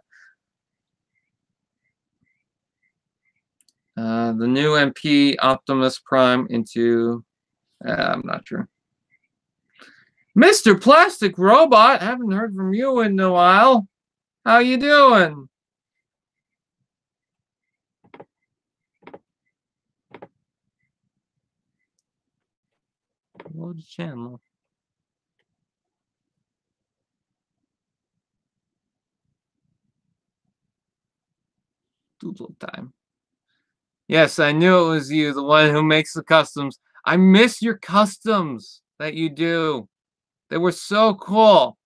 The new MP Optimus Prime into... I'm not sure. Mr. Plastic Robot, haven't heard from you in a while. How you doing? Load the channel. Doodle time. Yes, I knew it was you, the one who makes the customs. I miss your customs that you do. They were so cool.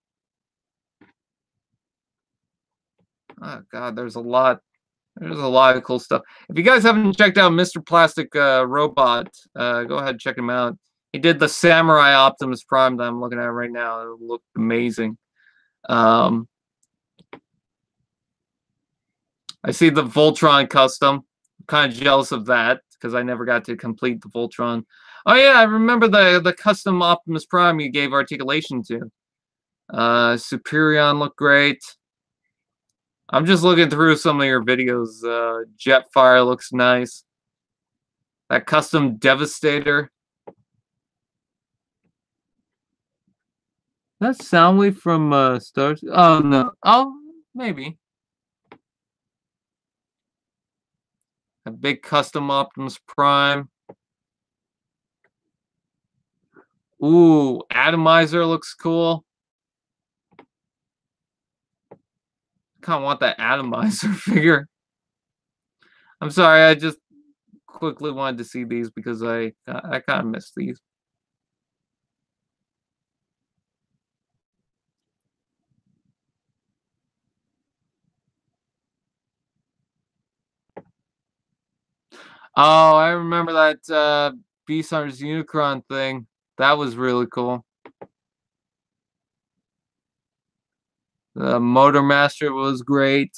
Oh, God, there's a lot. There's a lot of cool stuff. If you guys haven't checked out Mr. Plastic Robot, go ahead and check him out. He did the Samurai Optimus Prime that I'm looking at right now. It looked amazing. I see the Voltron custom. I'm kind of jealous of that because I never got to complete the Voltron. Oh yeah, I remember the custom Optimus Prime you gave articulation to. Superion looked great. I'm just looking through some of your videos. Jetfire looks nice. That custom Devastator. That's Soundwave from Stars. Oh no. Oh, maybe. A big custom Optimus Prime. Ooh, Atomizer looks cool. Kind of want that Atomizer figure. I'm sorry, I just quickly wanted to see these because I kind of missed these. Oh, I remember that Beast-Hunters Unicron thing. That was really cool. The Motor Master was great.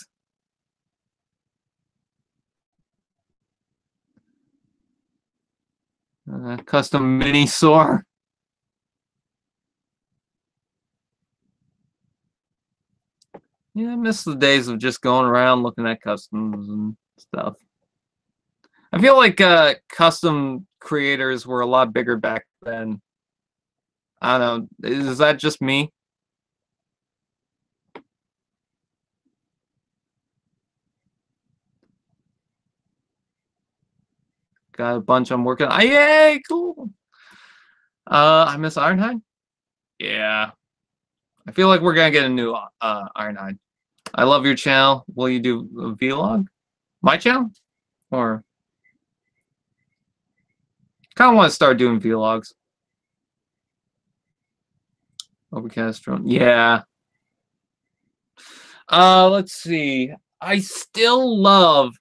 Custom Mini Saur. Yeah, I miss the days of just going around looking at customs and stuff. I feel like custom creators were a lot bigger back then. I don't know. Is that just me? Got a bunch I'm working on. Yay, cool. I miss Ironhide. Yeah. I feel like we're gonna get a new Ironhide. I love your channel. Will you do a vlog? My channel? Or kind of want to start doing vlogs. Overcast drone. Yeah. Let's see. I still love,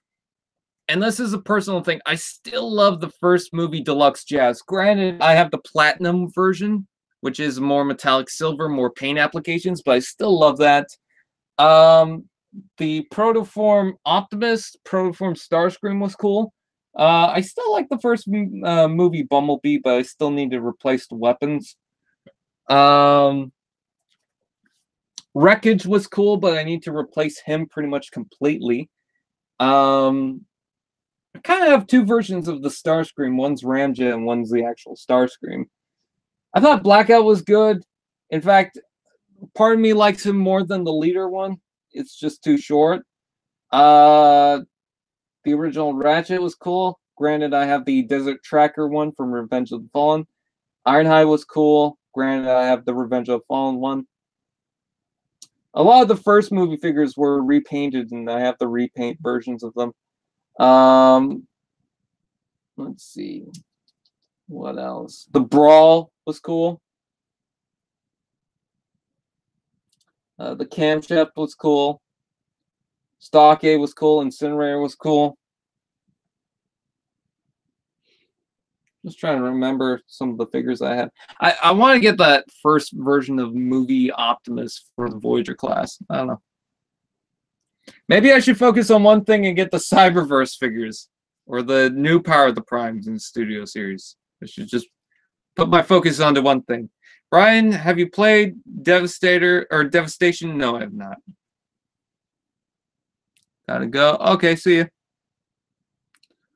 and this is a personal thing, I still love the first movie Deluxe Jazz. Granted, I have the platinum version, which is more metallic silver, more paint applications, but I still love that. The Protoform Optimus, Protoform Starscream was cool. I still like the first movie Bumblebee, but I still need to replace the weapons. Wreckage was cool, but I need to replace him pretty much completely. I kind of have two versions of the Starscream. One's Ramjet and one's the actual Starscream. I thought Blackout was good. In fact, part of me likes him more than the leader one. It's just too short. The original Ratchet was cool. Granted, I have the Desert Tracker one from Revenge of the Fallen. Ironhide was cool. Granted, I have the Revenge of the Fallen one. A lot of the first movie figures were repainted, and I have the repaint versions of them. Let's see. What else? The Brawl was cool. The Camshaft was cool. Stockade was cool. Incinerator was cool. Just trying to remember some of the figures I had. I want to get that first version of movie Optimus for the Voyager class. I don't know. Maybe I should focus on one thing and get the Cyberverse figures or the new Power of the Primes in the Studio Series. I should just put my focus onto one thing. Brian, have you played Devastator or Devastation? No, I have not. Gotta go. Okay, see you.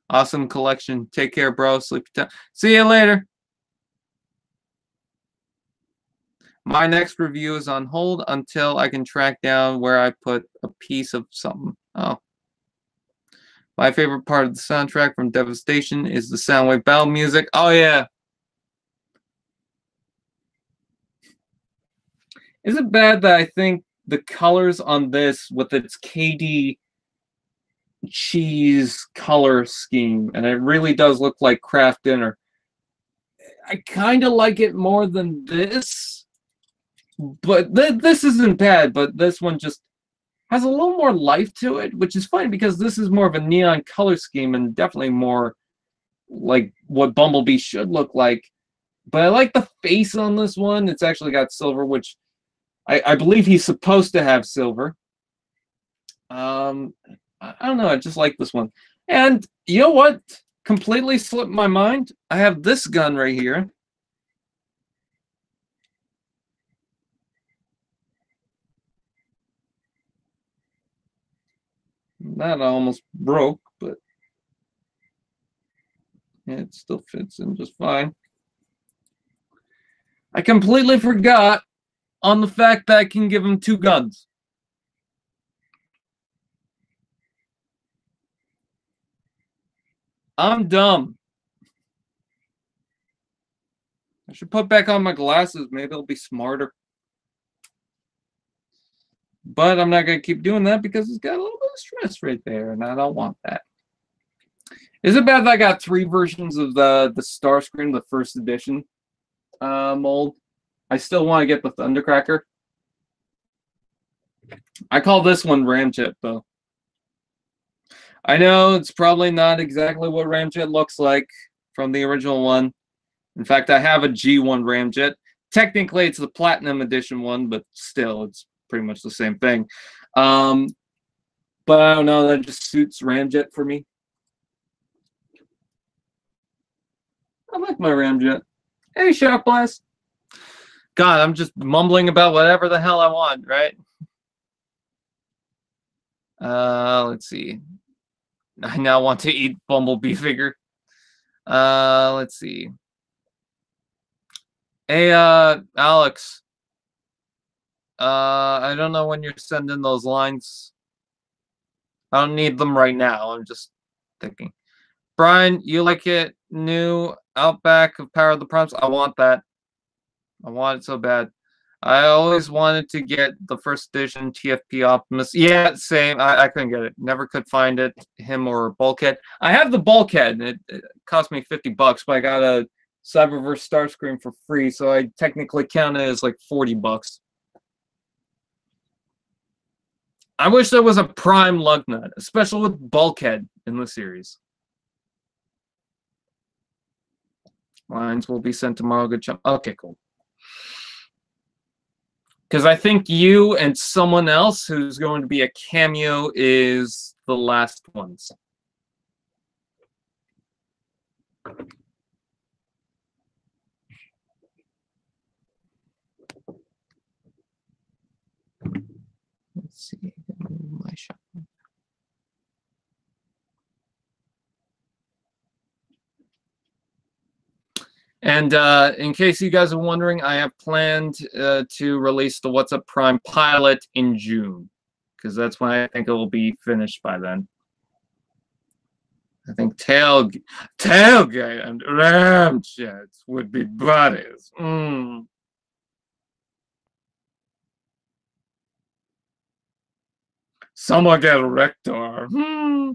Awesome collection. Take care, bro. Sleep time. See you later. My next review is on hold until I can track down where I put a piece of something. Oh. My favorite part of the soundtrack from Devastation is the Soundwave Battle music. Oh, yeah. Is it bad that I think the colors on this with its KD cheese color scheme, and it really does look like Kraft Dinner. I kind of like it more than this, but this isn't bad, but this one just has a little more life to it, which is fine because this is more of a neon color scheme and definitely more like what Bumblebee should look like. But I like the face on this one. It's actually got silver, which I believe he's supposed to have silver. I don't know. I just like this one. And you know what? Completely slipped my mind. I have this gun right here. That almost broke, but it still fits in just fine. I completely forgot on the fact that I can give him 2 guns. I'm dumb. I should put back on my glasses. Maybe it'll be smarter. But I'm not going to keep doing that because it's got a little bit of stress right there, and I don't want that. Is it bad that I got 3 versions of the Starscream, the first edition mold? I still want to get the Thundercracker. I call this one Ramjet, though. I know it's probably not exactly what Ramjet looks like from the original one. In fact, I have a G1 Ramjet. Technically, it's the Platinum Edition one, but still, it's pretty much the same thing. But I don't know, that just suits Ramjet for me. I like my Ramjet. Hey, Shock Blast. God, I'm just mumbling about whatever the hell I want, right? Let's see. I now want to eat Bumblebee figure. Let's see. Hey, Alex. I don't know when you're sending those lines. I don't need them right now. I'm just thinking. Brian, you like it? New Outback of Power of the Prompts? I want that. I want it so bad. I always wanted to get the first edition TFP Optimus. Yeah, same. I couldn't get it. Never could find it. Him or Bulkhead. I have the Bulkhead. It cost me $50, but I got a Cyberverse Starscream for free, so I technically count it as like $40. I wish there was a Prime Lugnut, especially with Bulkhead in the series. Lines will be sent tomorrow. Good job. Okay, cool. Because I think you and someone else who's going to be a cameo is the last ones. Let's see. My shot. And in case you guys are wondering, I have planned to release the What's Up Prime pilot in June, because that's when I think it will be finished by then. I think Tailgate and Ramjets would be buddies. Someone get a Rector. I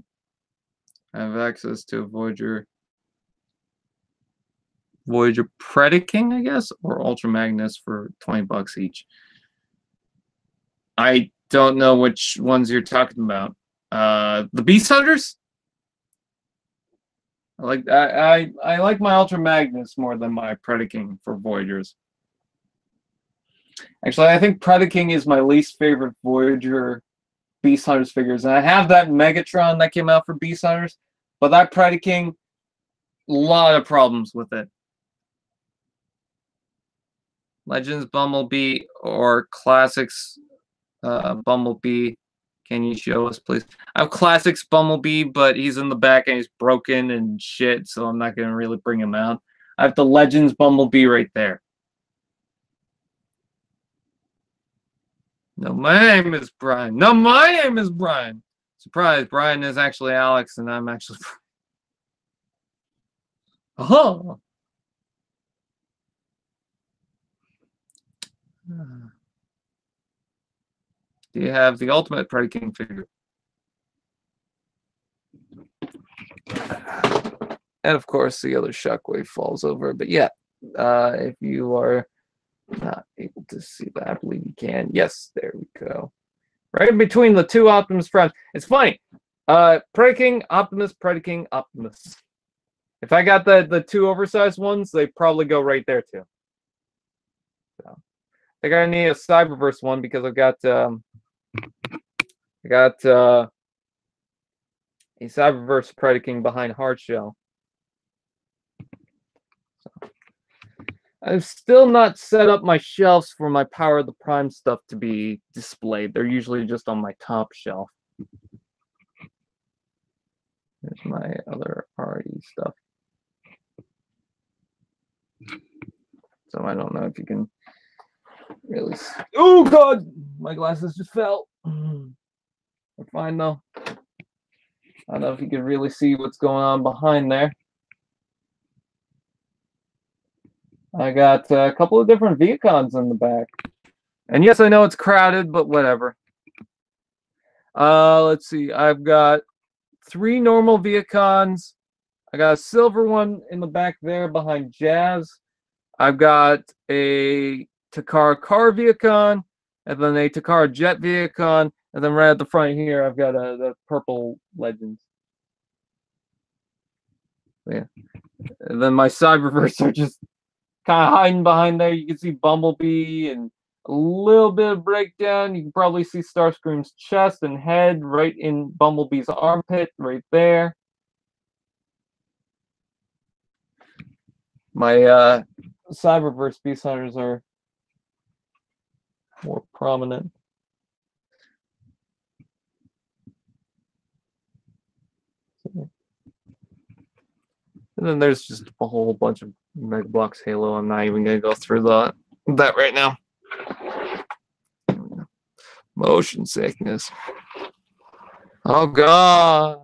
have access to a Voyager Predaking, I guess, or Ultra Magnus for $20 each. I don't know which ones you're talking about. The Beast Hunters? I like my Ultra Magnus more than my Predaking for Voyagers. Actually, I think Predaking is my least favorite Voyager Beast Hunters figures. And I have that Megatron that came out for Beast Hunters, but that Predaking, a lot of problems with it. Legends Bumblebee or Classics Bumblebee. Can you show us, please? I have Classics Bumblebee, but he's in the back and he's broken and shit, so I'm not going to really bring him out. I have the Legends Bumblebee right there. No, my name is Brian. No, my name is Brian. Surprise, Brian is actually Alex, and I'm actually... Oh! Do you have the Ultimate Predaking figure? And of course, the other Shockwave falls over. But yeah, if you are not able to see that, I believe you can. Yes, there we go. Right in between the two Optimus Primes. It's funny. Predaking, Optimus, Predaking, Optimus. If I got the two oversized ones, they probably go right there too. So, I think I need a Cyberverse one because I got a Cyberverse Predaking behind Hardshell. So, I've still not set up my shelves for my Power of the Prime stuff to be displayed. They're usually just on my top shelf. There's my other RE stuff. So I don't know if you can really see. Oh god! My glasses just fell. They're fine though. I don't know if you can really see what's going on behind there. I got a couple of different Viacons in the back. And yes, I know it's crowded, but whatever. Let's see. I've got 3 normal Viacons. I got a silver one in the back there behind Jazz. I've got a Takara car Viacon, and then a Takara jet Viacon, and then right at the front here, I've got the purple Legends. Yeah. And then my Cyberverse are just kind of hiding behind there. You can see Bumblebee and a little bit of breakdown. You can probably see Starscream's chest and head right in Bumblebee's armpit right there. My Cyberverse Beast Hunters are more prominent. And then there's just a whole bunch of Mega Bloks Halo. I'm not even gonna go through that right now. Motion sickness. Oh god.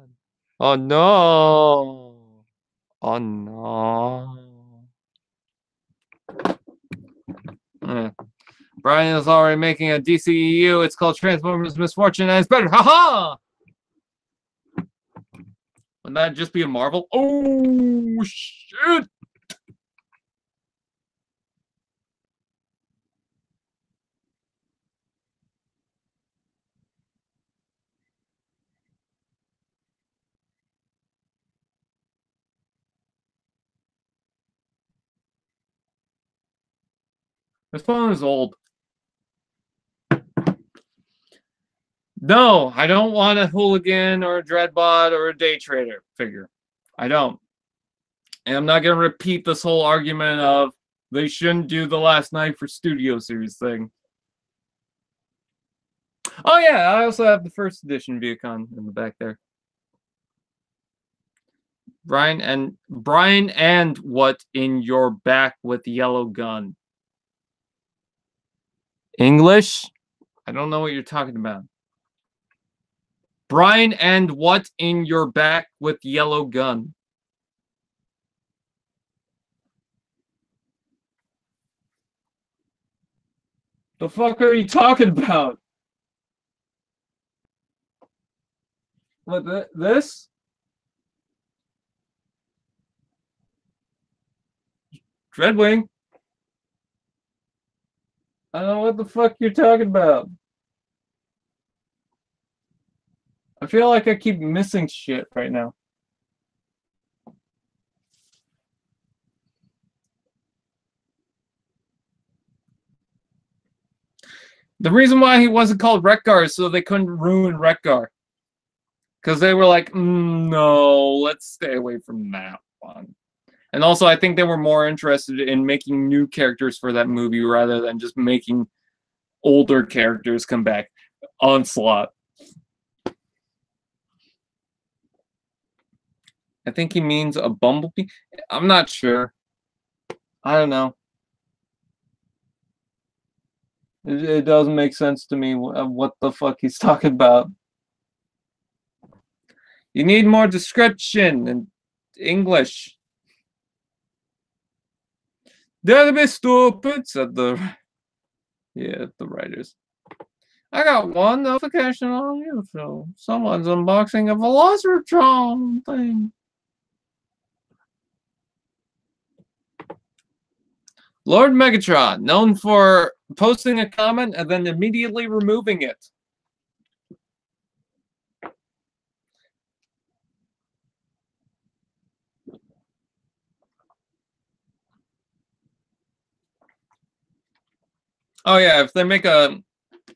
Oh no. Oh no. Brian is already making a DCEU. It's called Transformers Misfortune, and it's better. Haha! Wouldn't that just be a Marvel? Oh shit! This phone is old. No, I don't want a Hooligan or a Dreadbot or a Day Trader figure. I don't. And I'm not going to repeat this whole argument of they shouldn't do the Last Night for Studio Series thing. Oh yeah, I also have the first edition Viacon in the back there. Brian and what in your back with yellow gun? English? I don't know what you're talking about. Brian and what in your back with yellow gun? The fuck are you talking about? What, this? Dreadwing? I don't know what the fuck you're talking about. I feel like I keep missing shit right now. The reason why he wasn't called Wreck-Gar is so they couldn't ruin Wreck-Gar. Because they were like, no, let's stay away from that one. And also, I think they were more interested in making new characters for that movie rather than just making older characters come back. Onslaught. I think he means a Bumblebee. I'm not sure. I don't know. It doesn't make sense to me what the fuck he's talking about. You need more description in English. They're a bit stupid, said the writers. I got one notification on YouTube. Someone's unboxing a Velocitron thing. Lord Megatron, known for posting a comment and then immediately removing it. Oh yeah, if they make a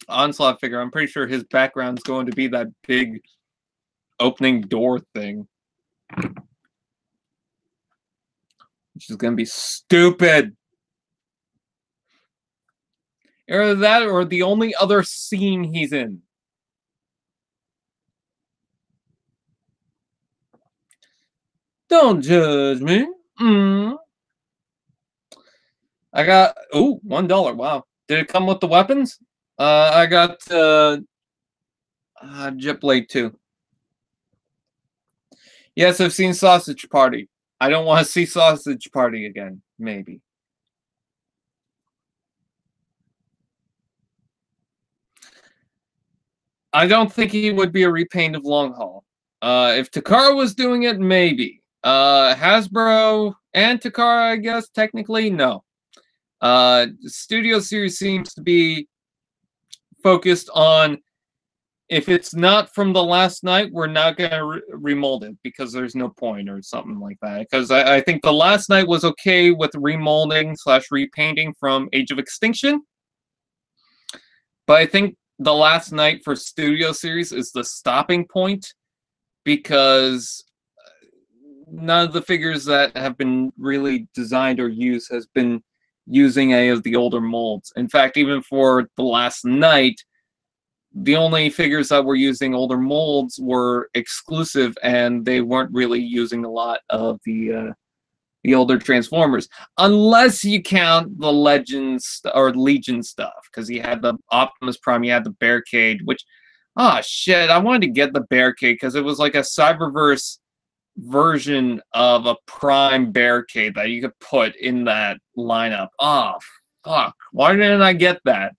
Onslaught figure, I'm pretty sure his background's going to be that big opening door thing. Which is going to be stupid. Either that or the only other scene he's in. Don't judge me. I got, ooh, $1. Wow. Did it come with the weapons? I got Jet Blade 2. Yes, I've seen Sausage Party. I don't want to see Sausage Party again. Maybe. I don't think he would be a repaint of Long Haul. If Takara was doing it, maybe. Hasbro and Takara, I guess, technically, no. The Studio Series seems to be focused on, if it's not from the last night, we're not going to remold it because there's no point or something like that. Because I think the last night was okay with remolding / repainting from Age of Extinction. But I think the last night for Studio Series is the stopping point because none of the figures that have been really designed or used has been using any of the older molds. In fact, even for the last night, the only figures that were using older molds were exclusive, and they weren't really using a lot of the older Transformers, unless you count the Legends or Legion stuff, because he had the Optimus Prime, he had the Barricade, which, oh shit, I wanted to get the Barricade because it was like a Cyberverse version of a Prime Barricade that you could put in that lineup. Oh, fuck. Why didn't I get that?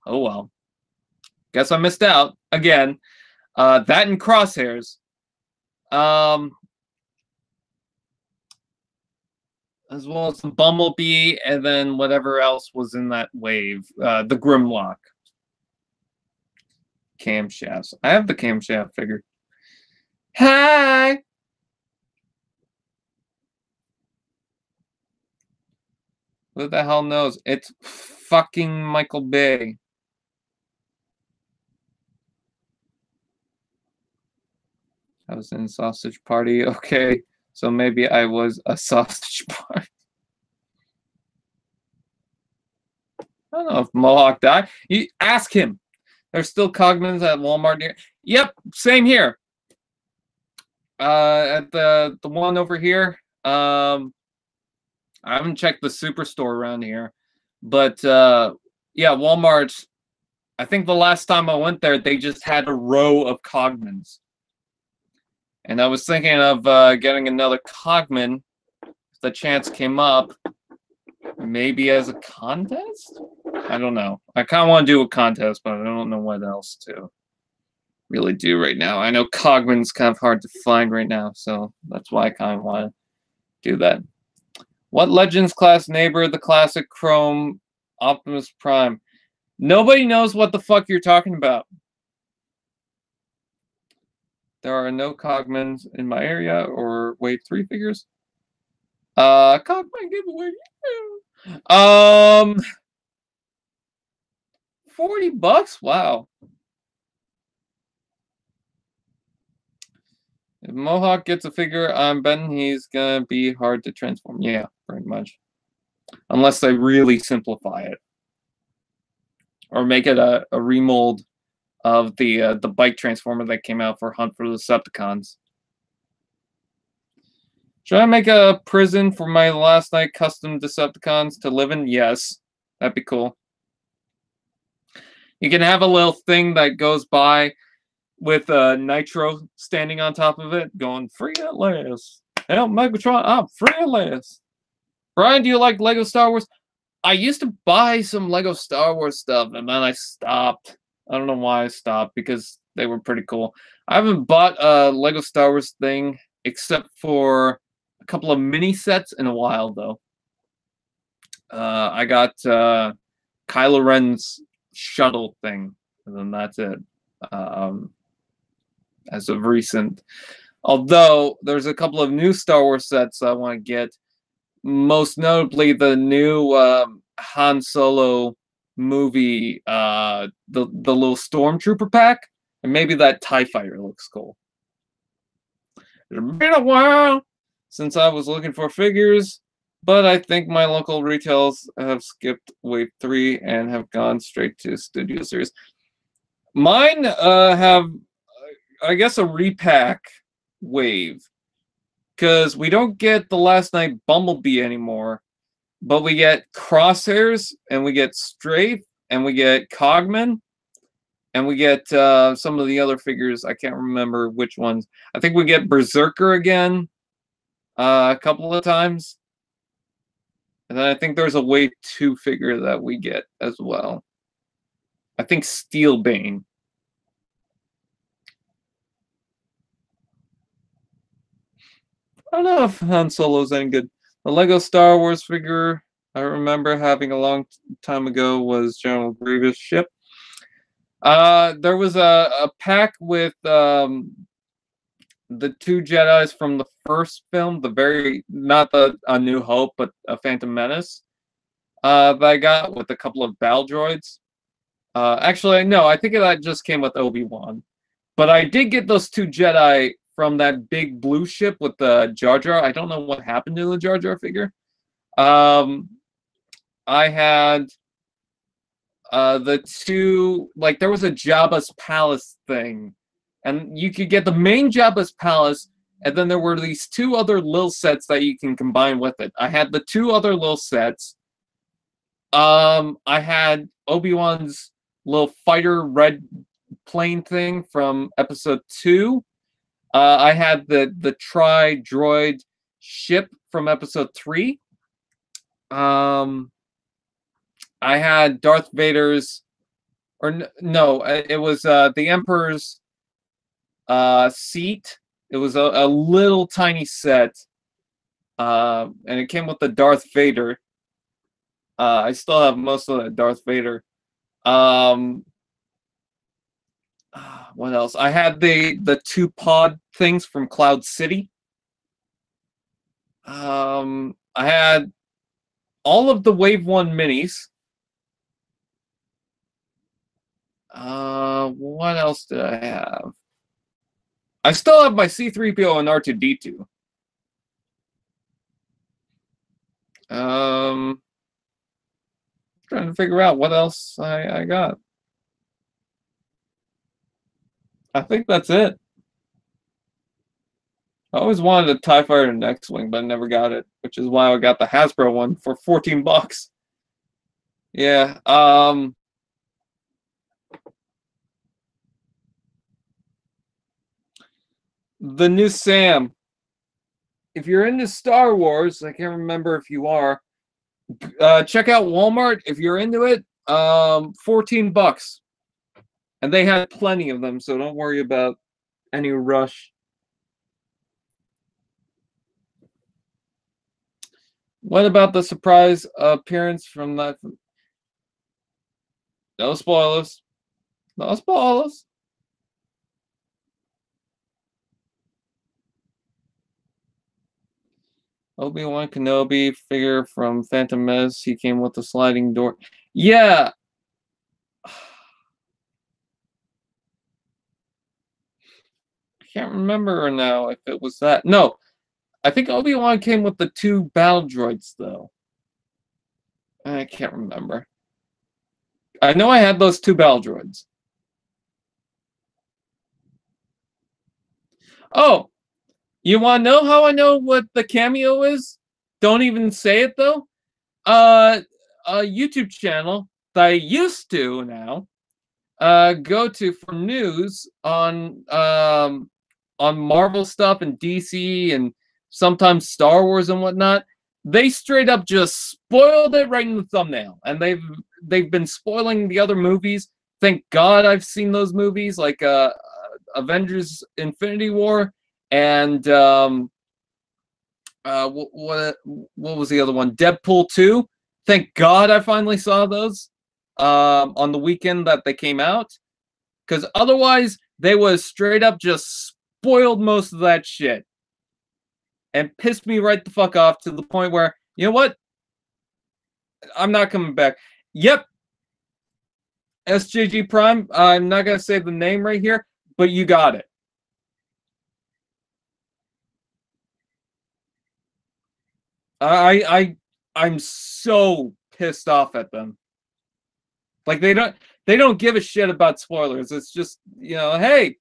Oh well. Guess I missed out again. That and Crosshairs. As well as the Bumblebee, and then whatever else was in that wave. The Grimlock. Camshafts. I have the camshaft figure. Hi! Who the hell knows? It's fucking Michael Bay. I was in Sausage Party. Okay, so maybe I was a Sausage Party. I don't know if Mohawk died. You ask him. There's still Cogmans at Walmart near. Yep, same here. At the one over here. I haven't checked the superstore around here, but yeah, Walmart. I think the last time I went there, they just had a row of Cogmans. And I was thinking of getting another Cogman if the chance came up. Maybe as a contest? I don't know. I kind of want to do a contest, but I don't know what else to really do right now. I know Cogman's kind of hard to find right now, so that's why I kind of want to do that. What Legends class neighbor, the classic Chrome Optimus Prime? Nobody knows what the fuck you're talking about. There are no Cogmans in my area or Wave 3 figures. Cogman giveaway. $40? Wow. If Mohawk gets a figure, I'm betting he's gonna be hard to transform. Yeah, pretty much. Unless they really simplify it. Or make it a remold of the bike transformer that came out for Hunt for the Decepticons. Should I make a prison for my last night custom Decepticons to live in? Yes. That'd be cool. You can have a little thing that goes by with Nitro standing on top of it, going, free at last. Help Megatron, I'm free at last. Brian, do you like Lego Star Wars? I used to buy some Lego Star Wars stuff, and then I stopped. I don't know why I stopped, because they were pretty cool. I haven't bought a Lego Star Wars thing, except for a couple of mini sets in a while, though. I got Kylo Ren's shuttle thing, and then that's it. As of recent. Although, there's a couple of new Star Wars sets I want to get. Most notably, the new Han Solo movie, the little stormtrooper pack, and maybe that TIE fighter looks cool. It's been a while since I was looking for figures, but I think my local retails have skipped wave 3 and have gone straight to Studio Series. Mine have, I guess, a repack wave, because we don't get the Last Night Bumblebee anymore, but we get Crosshairs, and we get Strafe, and we get Cogman, and we get some of the other figures. I can't remember which ones. I think we get Berserker again a couple of times. And then I think there's a Wave 2 figure that we get as well. I think Steelbane. I don't know if Han Solo's any good. The Lego Star Wars figure I remember having a long time ago was General Grievous ship. There was a pack with the 2 Jedis from the first film, not A New Hope, but A Phantom Menace, that I got with a couple of battle droids. Actually, no, I think that just came with Obi-Wan. But I did get those 2 Jedi from that big blue ship with the Jar Jar. I don't know what happened to the Jar Jar figure. I had the 2, like, there was a Jabba's Palace thing, and you could get the main Jabba's Palace, and then there were these 2 other little sets that you can combine with it. I had the 2 other little sets. I had Obi-Wan's little fighter red plane thing from episode 2. I had the tri-droid ship from episode 3. I had Darth Vader's, or no, it was the Emperor's seat. It was a little tiny set, and it came with the Darth Vader. I still have most of the Darth Vader. What else? I had the 2 pod things from Cloud City. I had all of the Wave 1 minis. What else did I have? I still have my C-3PO and R2-D2. Trying to figure out what else I got. I think that's it. I always wanted a TIE Fighter and X-Wing, but I never got it, which is why I got the Hasbro one for 14 bucks. Yeah, the new Sam. If you're into Star Wars, I can't remember if you are, check out Walmart. If you're into it, 14 bucks. And they had plenty of them, so don't worry about any rush. What about the surprise appearance from that? No spoilers. No spoilers. Obi-Wan Kenobi figure from Phantom Menace. He came with a sliding door. Yeah. I can't remember now if it was that. No. I think Obi-Wan came with the 2 battle droids, though. I can't remember. I know I had those 2 battle droids. Oh, you want to know how I know what the cameo is? Don't even say it, though. A YouTube channel that I used to now go to for news on Marvel stuff and DC and sometimes Star Wars and whatnot. They straight up just spoiled it right in the thumbnail, and they've been spoiling the other movies. Thank God I've seen those movies, like Avengers: Infinity War and what was the other one? Deadpool 2. Thank God I finally saw those on the weekend that they came out, because otherwise they was straight up just spoiled most of that shit and pissed me right the fuck off to the point where, you know what? I'm not coming back. Yep, SJG Prime. I'm not gonna say the name right here, but you got it. I'm so pissed off at them. Like they don't give a shit about spoilers. It's just, you know, hey,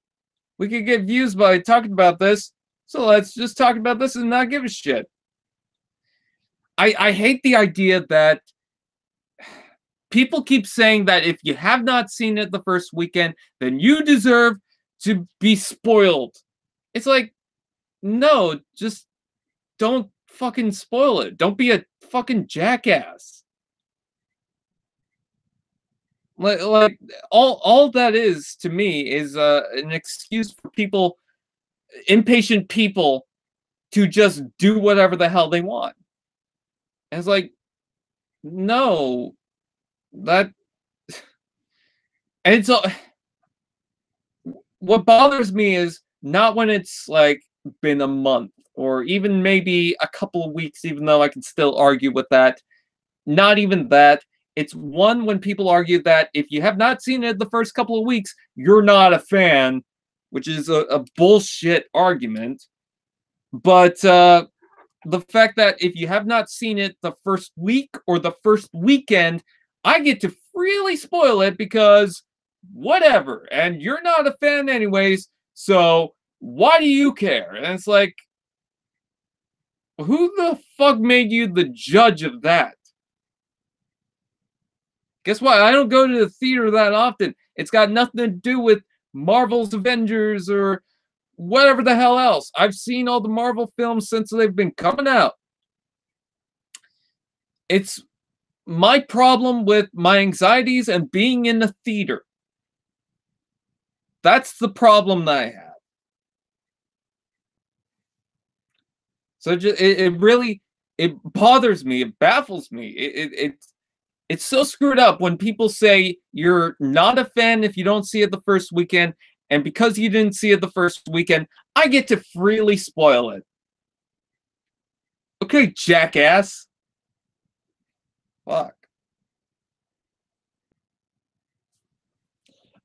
we could get views by talking about this, so let's just talk about this and not give a shit. I hate the idea that people keep saying that if you have not seen it the first weekend, then you deserve to be spoiled. It's like, no, just don't fucking spoil it. Don't be a fucking jackass. Like all that is to me is an excuse for people, impatient people, to just do whatever the hell they want. And it's like, no, that, and it's what bothers me is not when it's like been a month or even maybe a couple of weeks, even though I can still argue with that. Not even that. It's one when people argue that if you have not seen it the first couple of weeks, you're not a fan, which is a bullshit argument. But the fact that if you have not seen it the first week or the first weekend, I get to freely spoil it because whatever, and you're not a fan anyways, so why do you care? And it's like, who the fuck made you the judge of that? Guess what? I don't go to the theater that often. It's got nothing to do with Marvel's Avengers or whatever the hell else. I've seen all the Marvel films since they've been coming out. It's my problem with my anxieties and being in the theater. That's the problem that I have. So it really, it bothers me. It baffles me. It's so screwed up when people say you're not a fan if you don't see it the first weekend, and because you didn't see it the first weekend, I get to freely spoil it. Okay, jackass. Fuck.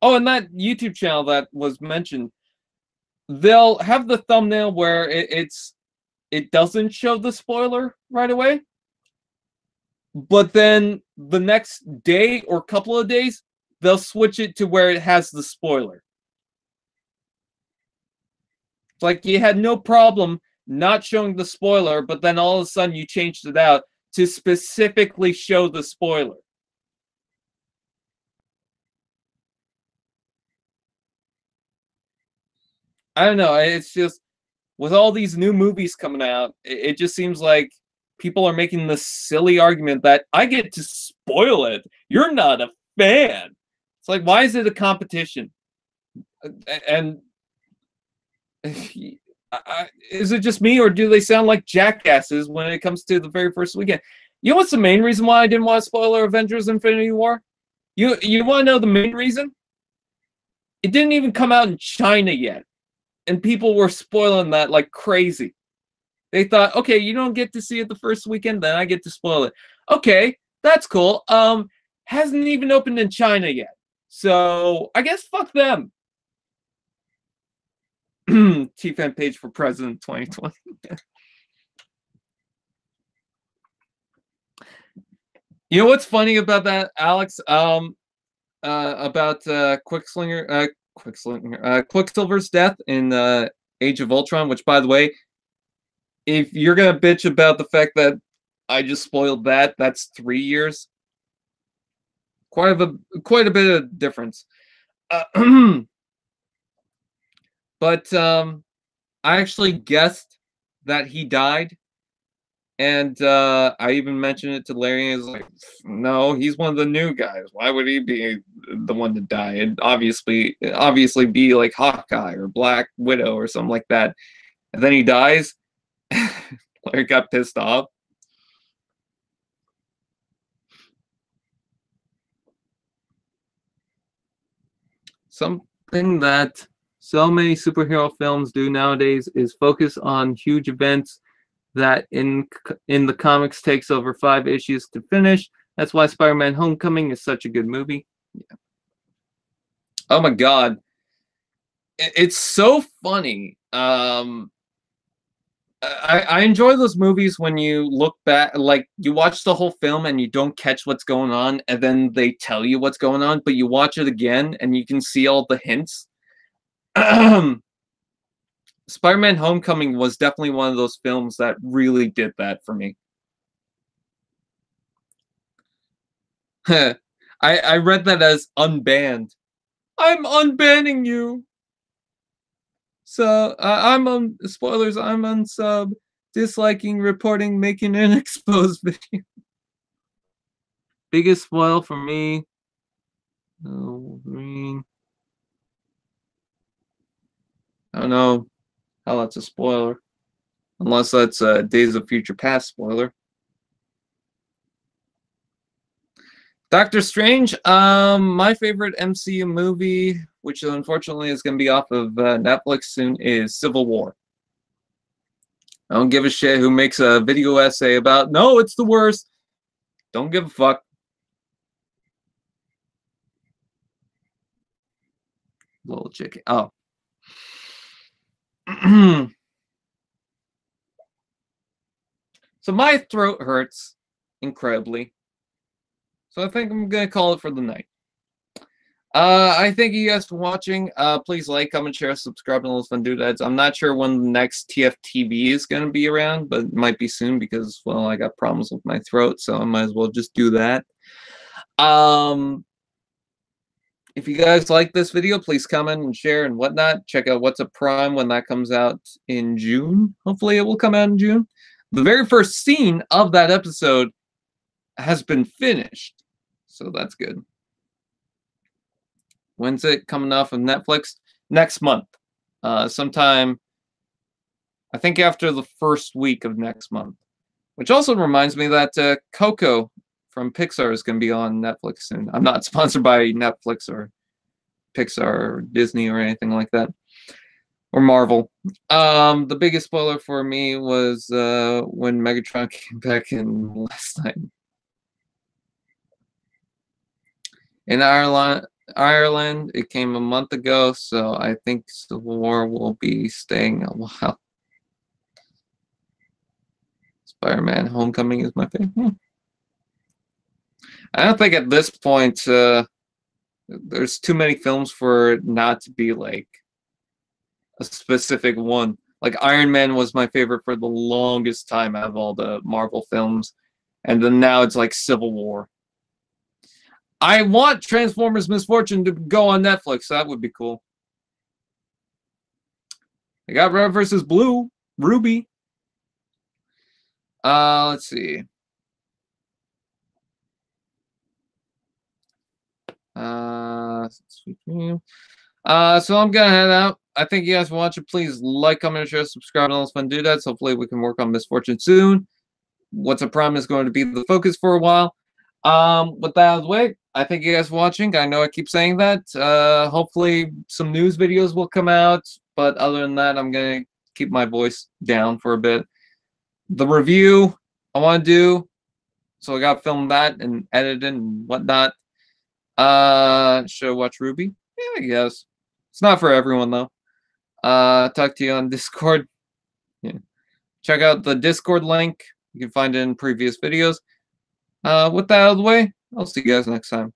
Oh, and that YouTube channel that was mentioned, they'll have the thumbnail where it doesn't show the spoiler right away. But then the next day or couple of days, they'll switch it to where it has the spoiler. It's like you had no problem not showing the spoiler, but then all of a sudden you changed it out to specifically show the spoiler. I don't know. It's just, with all these new movies coming out, it just seems like people are making this silly argument that I get to spoil it. You're not a fan. It's like, why is it a competition? And is it just me, or do they sound like jackasses when it comes to the very first weekend? You know what's the main reason why I didn't want to spoil Avengers Infinity War? You want to know the main reason? It didn't even come out in China yet, and people were spoiling that like crazy. They thought, okay, you don't get to see it the first weekend, then I get to spoil it. Okay, that's cool. Hasn't even opened in China yet, so I guess fuck them. T-Fan page for president 2020. You know what's funny about that, Alex? About Quicksilver's death in Age of Ultron, which, by the way, if you're gonna bitch about the fact that I just spoiled that, that's 3 years. Quite a bit of difference. But I actually guessed that he died, and I even mentioned it to Larry, and he was like, no, he's one of the new guys. Why would he be the one to die? It'd obviously be like Hawkeye or Black Widow or something like that. And then he dies. Larry got pissed off. Something that so many superhero films do nowadays is focus on huge events that in the comics takes over 5 issues to finish, That's why Spider-Man Homecoming is such a good movie. Yeah. Oh my god. It's so funny. I enjoy those movies when you look back, like you watch the whole film and you don't catch what's going on, and then they tell you what's going on, but you watch it again and you can see all the hints. Spider-Man Homecoming was definitely one of those films that really did that for me. I read that as unbanned. I'm unbanning you. So I'm on spoilers. I'm unsub, disliking, reporting, making an exposed video. Biggest spoil for me. Wolverine. I don't know how that's a spoiler, unless that's a Days of Future Past spoiler. Doctor Strange. My favorite MCU movie, which unfortunately is going to be off of Netflix soon, is Civil War. I don't give a shit who makes a video essay about, no, it's the worst. Don't give a fuck. Little chicken. Oh. So my throat hurts incredibly. So I think I'm going to call it for the night. I thank you guys for watching. Please like, comment, share, subscribe, and all those fun doodads. I'm not sure when the next TFTV is going to be around, but it might be soon because, well, I got problems with my throat, so I might as well just do that. If you guys like this video, please comment and share and whatnot. Check out What's a Prime when that comes out in June. Hopefully it will come out in June. The very first scene of that episode has been finished, so that's good. When's it coming off of Netflix? Next month. Sometime, I think after the first week of next month. Which also reminds me that Coco from Pixar is going to be on Netflix soon. I'm not sponsored by Netflix or Pixar or Disney or anything like that. Or Marvel. The biggest spoiler for me was when Megatron came back in last night. In Ireland, it came a month ago, so I think Civil War will be staying a while. Spider-Man Homecoming is my favorite. I don't think at this point there's too many films for it not to be like a specific one. Like Iron Man was my favorite for the longest time out of all the Marvel films, and then now it's like Civil War. I want Transformers Misfortune to go on Netflix. That would be cool. I got Red vs. Blue, Ruby. Let's see. So I'm gonna head out. I thank you guys for watching. Please like, comment, share, subscribe, and all those fun doodads. Hopefully we can work on Misfortune soon. What's a Prime is going to be the focus for a while. With that out of the way, I thank you guys for watching. I know I keep saying that. Hopefully some news videos will come out, but other than that, I'm gonna keep my voice down for a bit. The review I want to do, so I got to film that and edit it and whatnot. Should I watch Ruby? Yeah, I guess. It's not for everyone though. Talk to you on Discord. Yeah. Check out the Discord link. You can find it in previous videos. With that out of the way, I'll see you guys next time.